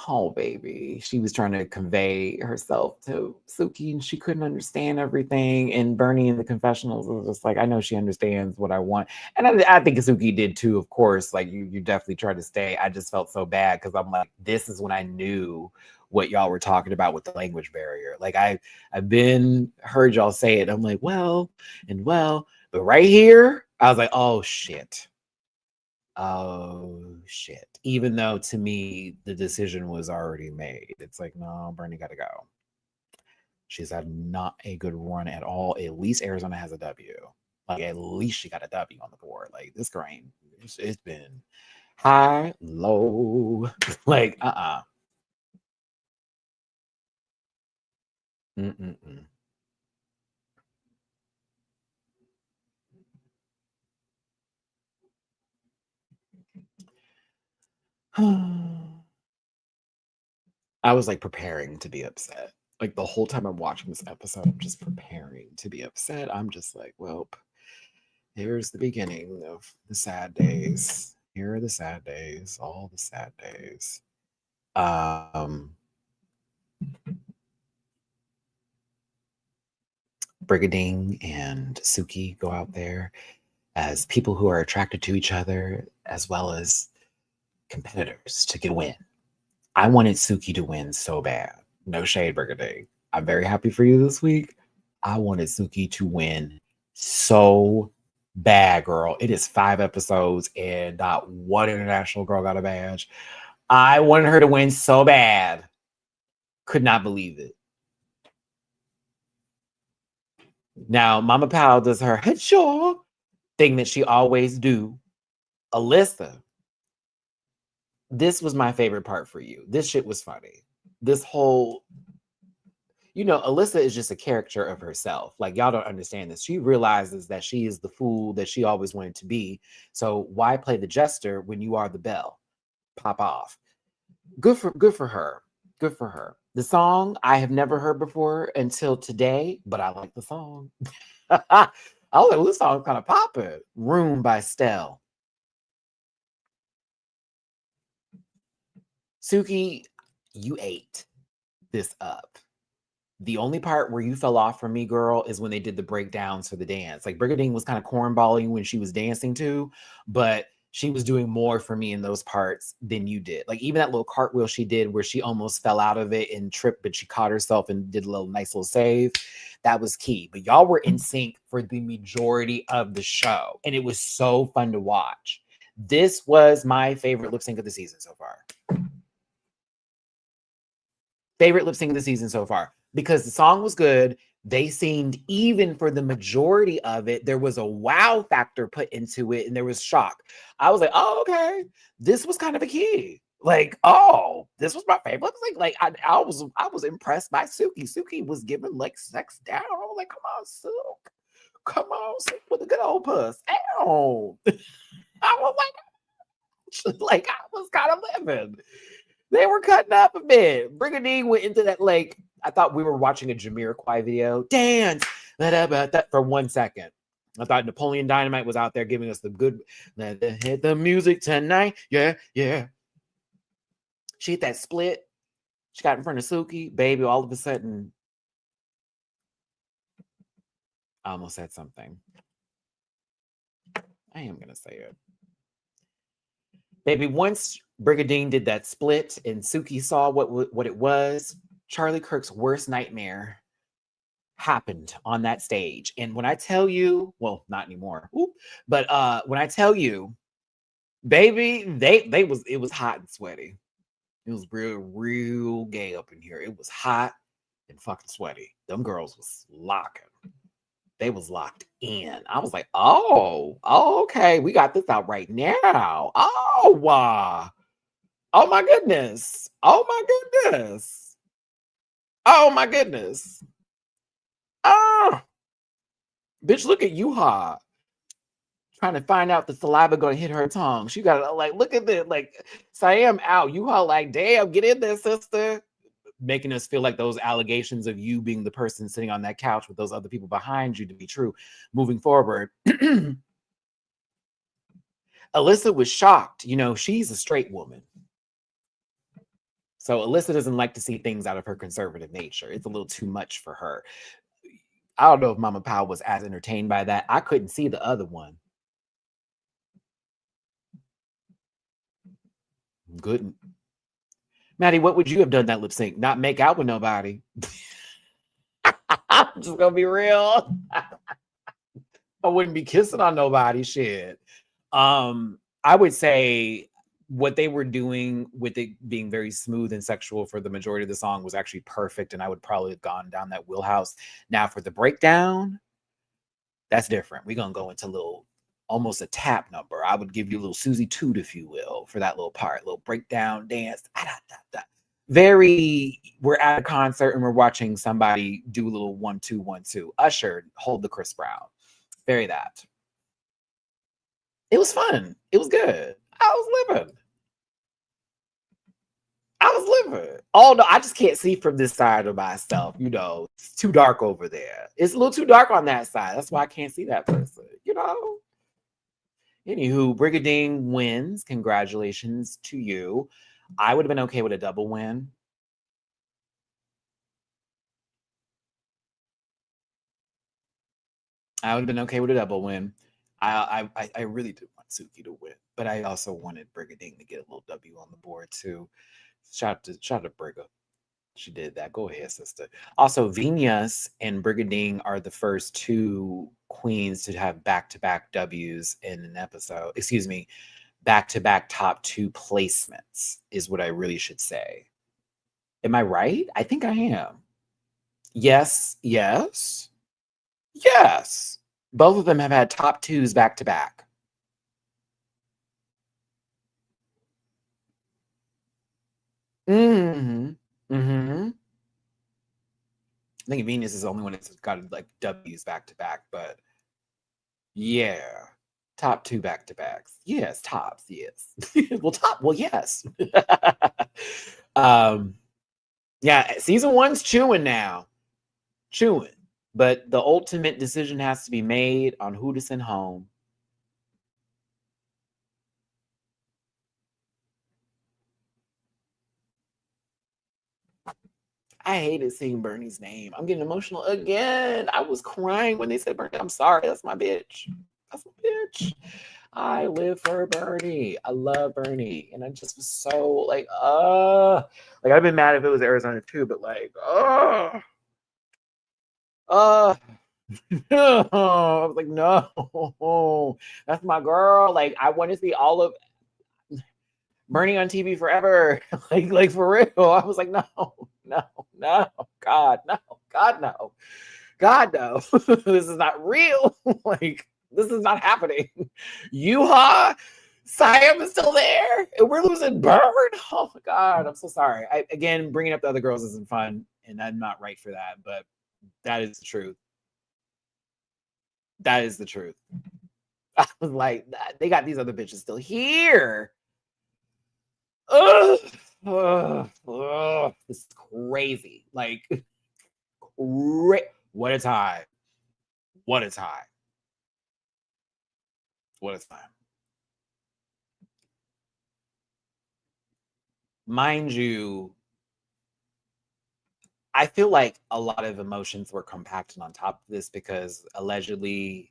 oh baby, she was trying to convey herself to Suki and she couldn't understand everything. And Bernie in the confessionals was just like, I know she understands what I want. And I think Suki did too, of course. Like you definitely tried to stay. I just felt so bad because I'm like, this is when I knew what y'all were talking about with the language barrier. Like I've heard y'all say it. I'm like, well, but right here, I was like, oh shit. Oh shit. Even though to me the decision was already made. It's like, no, Bernie gotta go. She's had not a good run at all. At least Arizona has a W. Like at least she got a W on the board. Like this grain, it's been high, low, like Mm-mm-mm. I was like preparing to be upset. Like the whole time I'm watching this episode, I'm just preparing to be upset. I'm just like, well, here's the beginning of the sad days. Here are the sad days, all the sad days. Brigiding and Suki go out there as people who are attracted to each other as well as competitors to get a win. I wanted Suki to win so bad. No shade, Brigiding. I'm very happy for you this week. I wanted Suki to win so bad, girl. It is 5 episodes and not one international girl got a badge. I wanted her to win so bad. Could not believe it. Now, Mama Pal does her headshaw thing that she always do. Alyssa, this was my favorite part for you. This shit was funny. This whole, Alyssa is just a character of herself. Like, y'all don't understand this. She realizes that she is the fool that she always wanted to be. So why play the jester when you are the belle? Pop off. Good for her. Good for her. The song I have never heard before until today, but I like the song. I was like, this song's kind of popping. Room by Stell. Suki, you ate this up. The only part where you fell off from me, girl, is when they did the breakdowns for the dance. Like, Brigiding was kind of cornballing when she was dancing too, but she was doing more for me in those parts than you did. Like, even that little cartwheel she did where she almost fell out of it and tripped, but she caught herself and did a nice little save. That was key. But y'all were in sync for the majority of the show, and it was so fun to watch. This was my favorite lip sync of the season so far. Favorite lip sync of the season so far, because the song was good. They seemed even for the majority of it. There was a wow factor put into it, and there was shock. I was like, oh, okay. This was kind of a key. Like, oh, this was my favorite. Like I was impressed by Suki. Suki was giving like sex down. I was like, come on, Sook. Come on, Sook with a good old puss. Ow. I was like I was kind of living. They were cutting up a bit. Brigiding went into that, like, I thought we were watching a Jamiroquai video. Dance that for 1 second. I thought Napoleon Dynamite was out there giving us the good, hit the music tonight. Yeah, yeah. She hit that split. She got in front of Suki. Baby, all of a sudden, I almost said something. I am going to say it. Baby, once Brigiding did that split and Suki saw what it was, Charlie Kirk's worst nightmare happened on that stage. And when I tell you, well, not anymore, but when I tell you, baby, it was hot and sweaty. It was real gay up in here. It was hot and fucking sweaty. Them girls was locking. They was locked in. I was like, oh, okay, we got this out right now. Oh, wow. Oh my goodness. Oh my goodness. Oh my goodness. Ah, bitch, look at Yuha trying to find out the saliva going to hit her tongue. She got to like, look at this. Like, Siam out. Yuha like, damn, get in there, sister. Making us feel like those allegations of you being the person sitting on that couch with those other people behind you to be true moving forward. Alyssa was shocked. She's a straight woman. So Alyssa doesn't like to see things out of her conservative nature. It's a little too much for her. I don't know if Mama Pao was as entertained by that. I couldn't see the other one. Good. Maddie, what would you have done that lip sync? Not make out with nobody. I'm just gonna be real. I wouldn't be kissing on nobody. Shit. I would say what they were doing with it being very smooth and sexual for the majority of the song was actually perfect, and I would probably have gone down that wheelhouse. Now for the breakdown, that's different. We're gonna go into almost a tap number. I would give you a little Susie Toot, if you will, for that little part, little breakdown dance. Very, we're at a concert and we're watching somebody do a little 1 2 1 2. Usher, hold the Chris Brown. Very that. It was fun. It was good. I was living. Oh no, I just can't see from this side of myself. It's too dark over there. It's a little too dark on that side. That's why I can't see that person. Anywho, Brigiding wins. Congratulations to you. I would have been okay with a double win. I would have been okay with a double win. I really did want Suki to win, but I also wanted Brigiding to get a little W on the board too. Shout out to Brigga. She did that. Go ahead, sister. Also, Viñas and Brigiding are the first two queens to have back-to-back W's in an episode. Excuse me, back-to-back top two placements is what I really should say. Am I right? I think I am. Yes, yes, yes. Both of them have had top twos back-to-back. Mm-hmm. Mm-hmm. I think Venus is the only one that's got like W's back to back, but yeah, top two back to backs. Yes, tops. Yes. Well, yes. um, yeah. Season one's chewing now, chewing. But the ultimate decision has to be made on who to send home. I hated seeing Bernie's name. I'm getting emotional again. I was crying when they said Bernie. I'm sorry. That's my bitch. That's my bitch. I live for Bernie. I love Bernie. And I just was so like I've been mad if it was Arizona too, but I was like, no, that's my girl. Like, I want to see all of Bernie on TV forever. like for real. I was like, no, no, God, no, God, no, God, no. This is not real. Like, this is not happening. Yuha, Siam is still there, and we're losing Bird. Oh my God, I'm so sorry. Again, bringing up the other girls isn't fun, and I'm not right for that, but that is the truth. That is the truth. I was like, they got these other bitches still here. Ugh. This is crazy. Like, what a time. What a time. What a time. Mind you, I feel like a lot of emotions were compacted on top of this because allegedly,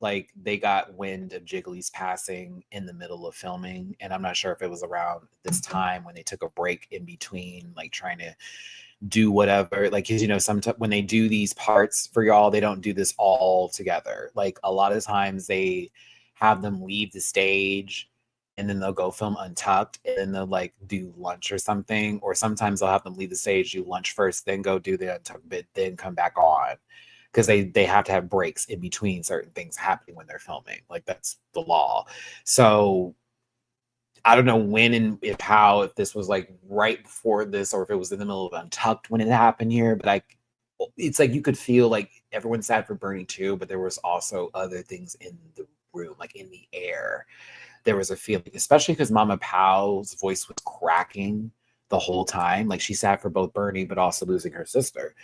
like, they got wind of Jiggly's passing in the middle of filming. And I'm not sure if it was around this time when they took a break in between, like, trying to do whatever. Like, cause sometimes when they do these parts for y'all, they don't do this all together. Like, a lot of times they have them leave the stage and then they'll go film Untucked and then they'll like do lunch or something. Or sometimes they'll have them leave the stage, do lunch first, then go do the Untucked bit, then come back on. Because they have to have breaks in between certain things happening when they're filming. Like, that's the law. So I don't know when and if this was like right before this or if it was in the middle of Untucked when it happened here, but it's like you could feel like everyone's sad for Bernie too, but there was also other things in the room, like in the air. There was a feeling, especially because Mama Powell's voice was cracking the whole time. Like, she sad for both Bernie, but also losing her sister.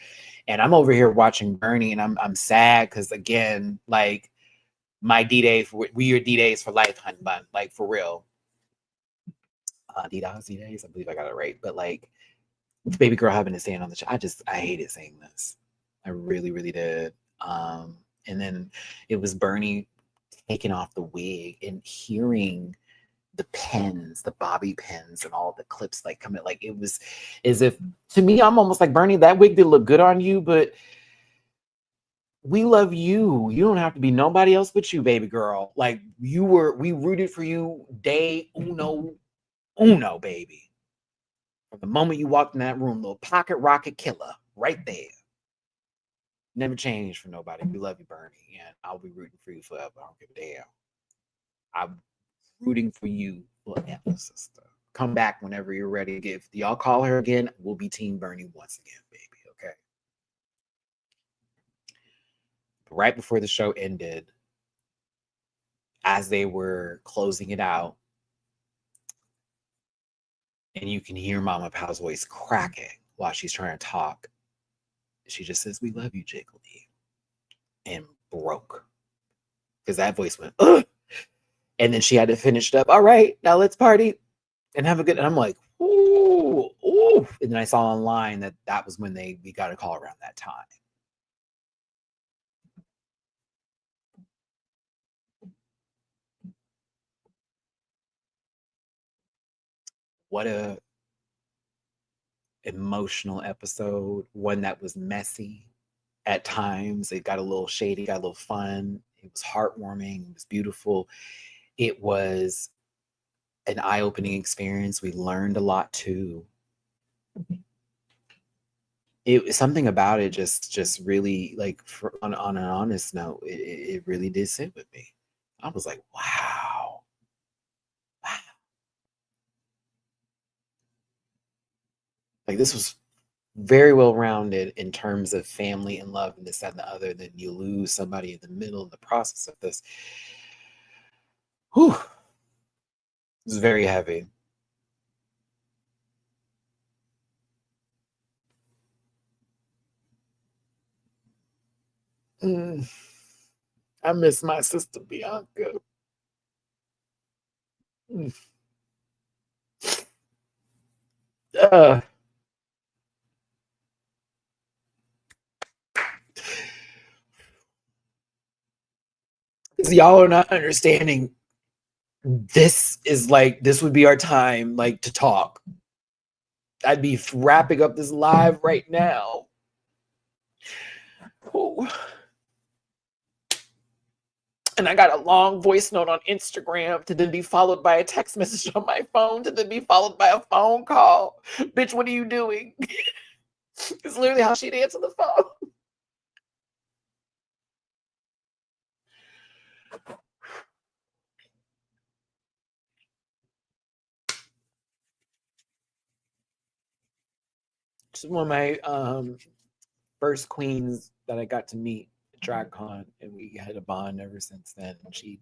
And I'm over here watching Bernie, and I'm sad because, again, like, my D-Day, we are D-Days for life, hun bun, like, for real. D-Days, I believe I got it right. But, like, baby girl having to stand on the show, I hated saying this. I really, really did. And then it was Bernie taking off the wig and hearing the pens, the bobby pins, and all the clips like coming. Like, it was as if, to me, I'm almost like, Bernie, that wig did look good on you, but we love you. You don't have to be nobody else but you, baby girl. Like, we rooted for you day uno, baby. From the moment you walked in that room, little pocket rocket killer, right there. Never changed for nobody. We love you, Bernie, and I'll be rooting for you forever. I don't give a damn. I'm rooting for you forever, sister. Come back whenever you're ready. If y'all call her again, we'll be Team Bernie once again, baby. Okay. But right before the show ended, as they were closing it out, and you can hear Mama Powell's voice cracking while she's trying to talk, she just says, "We love you, Jiggly," and broke because that voice went, ugh. And then she had to finish it up. All right, now let's party and have a good. And I'm like, ooh, ooh. And then I saw online that was when we got a call around that time. What a emotional episode, one that was messy at times. It got a little shady, got a little fun. It was heartwarming. It was beautiful. It was an eye-opening experience. We learned a lot too. It something about it just really like on an honest note, it really did sit with me. I was like, wow. Like this was very well rounded in terms of family and love and this, that, and the other. Then you lose somebody in the middle of the process of this. Whew. It was very heavy. I miss my sister Bianca. Uh, y'all are not understanding. This would be our time, like, to talk. I'd be wrapping up this live right now. Ooh. And I got a long voice note on Instagram to then be followed by a text message on my phone to then be followed by a phone call. Bitch, what are you doing? It's literally how she'd answer the phone. She's one of my first queens that I got to meet at DragCon, and we had a bond ever since then. And she'd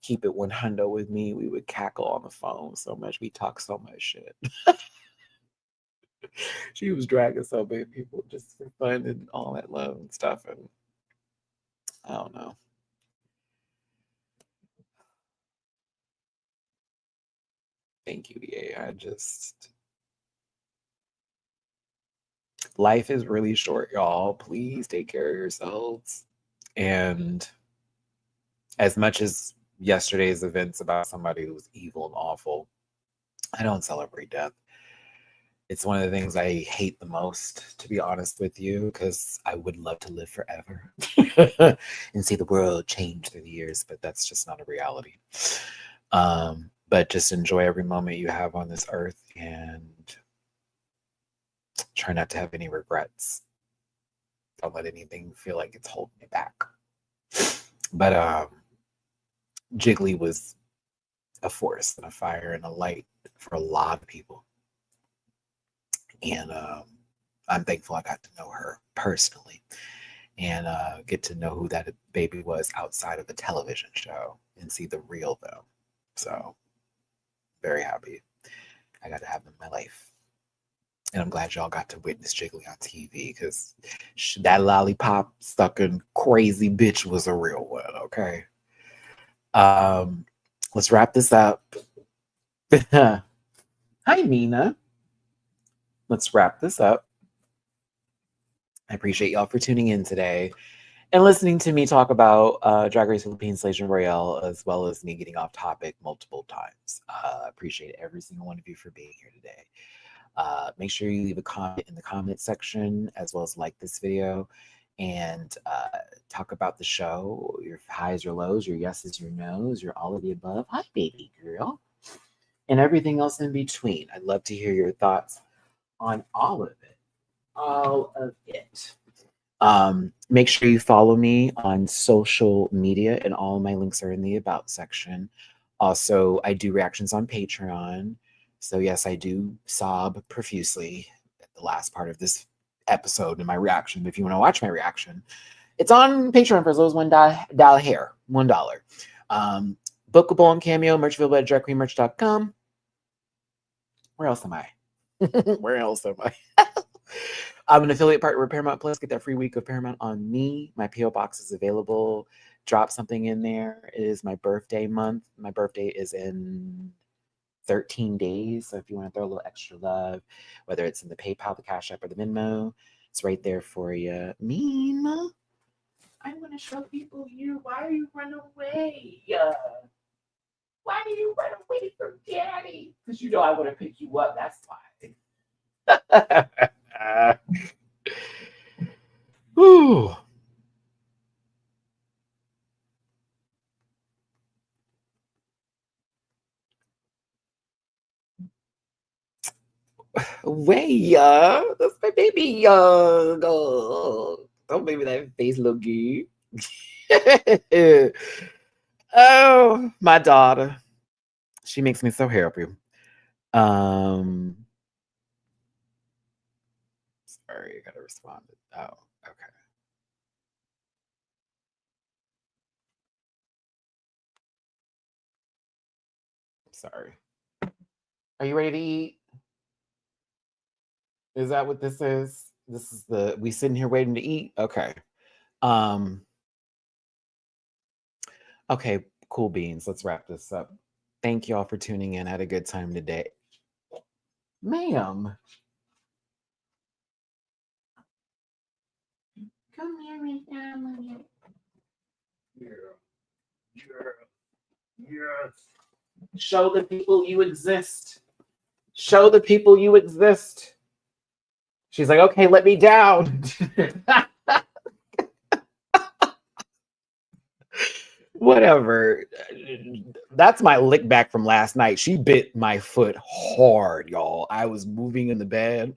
keep it 100 with me. We would cackle on the phone so much. We talk so much shit. She was dragging so many people just for fun and all that love and stuff. And I don't know. Thank you, EA. Life is really short, y'all. Please take care of yourselves. And as much as yesterday's events about somebody who was evil and awful, I don't celebrate death. It's one of the things I hate the most, to be honest with you, because I would love to live forever and see the world change through the years, but that's just not a reality. But just enjoy every moment you have on this earth and try not to have any regrets. Don't let anything feel like it's holding you back. But Jiggly was a force and a fire and a light for a lot of people. And I'm thankful I got to know her personally and get to know who that baby was outside of the television show and see the real them. So very happy I got to have them in my life. And I'm glad y'all got to witness Jiggly on TV because that lollipop sucking crazy bitch was a real one, okay? Let's wrap this up. Hi, Nina. Let's wrap this up. I appreciate y'all for tuning in today and listening to me talk about Drag Race Philippines, Slaysian Royale, as well as me getting off topic multiple times. I appreciate every single one of you for being here today. Make sure you leave a comment in the comment section, as well as like this video, and talk about the show, your highs, your lows, your yeses, your nos, your all of the above. Hi, baby girl. And everything else in between. I'd love to hear your thoughts on all of it. All of it. Make sure you follow me on social media, and all of my links are in the about section. Also, I do reactions on Patreon. So yes, I do sob profusely at the last part of this episode in my reaction. If you want to watch my reaction, it's on Patreon for as low as $1 here, $1. Bookable on Cameo, merch available at dragqueenmerch.com. Where else am I? Where else am I? I'm an affiliate partner with Paramount Plus. Get that free week of Paramount on me. My P.O. box is available. Drop something in there. It is my birthday month. My birthday is in 13 days. So if you want to throw a little extra love, whether it's in the PayPal, the Cash App, or the Venmo, it's right there for you. Mean, I want to show people you. Why are you running away? Why do you run away from Daddy? Because you know I want to pick you up. That's why. Whew. That's my baby. Don't make me that face look good. Oh, my daughter. She makes me so happy. Sorry, I gotta respond. Oh, okay. Sorry. Are you ready to eat? Is that what this is? This is we sitting here waiting to eat? Okay. Um, okay, cool beans. Let's wrap this up. Thank you all for tuning in. I had a good time today. Ma'am. Come here, Miss Emily. Yes. Show the people you exist. Show the people you exist. She's like, okay, let me down. Whatever. That's my lick back from last night. She bit my foot hard, y'all. I was moving in the bed.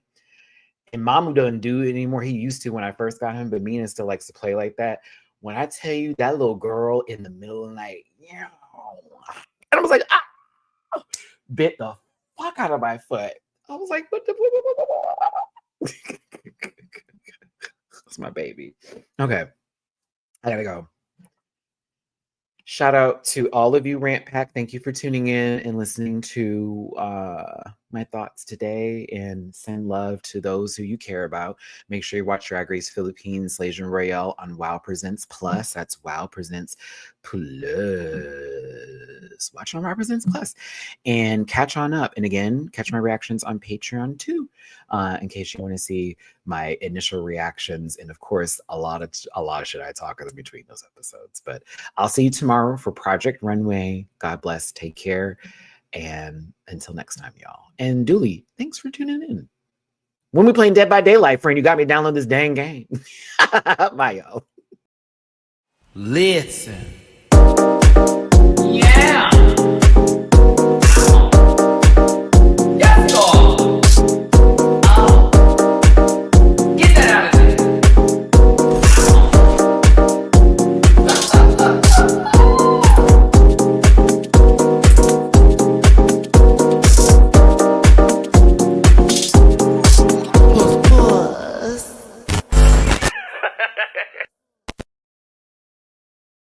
And Mamu doesn't do it anymore. He used to when I first got him, but Mina still likes to play like that. When I tell you that little girl in the middle of the night, yeah, and I was like, ah, bit the fuck out of my foot. I was like, what the? That's my baby. Okay, I gotta go. Shout out to all of you, Rant Pack. Thank you for tuning in and listening to my thoughts today, and send love to those who you care about. Make sure you watch Drag Race Philippines Slaysian Royale on Wow Presents Plus. That's Wow Presents Plus. Watch on Wow Presents Plus. And catch on up. And again, catch my reactions on Patreon too, in case you want to see my initial reactions. And of course, a lot of shit I talk in between those episodes. But I'll see you tomorrow for Project Runway. God bless. Take care. And until next time, y'all. And Dooley, thanks for tuning in. When we playing Dead by Daylight, friend, you got me download this dang game. Bye, y'all. Listen. Yeah.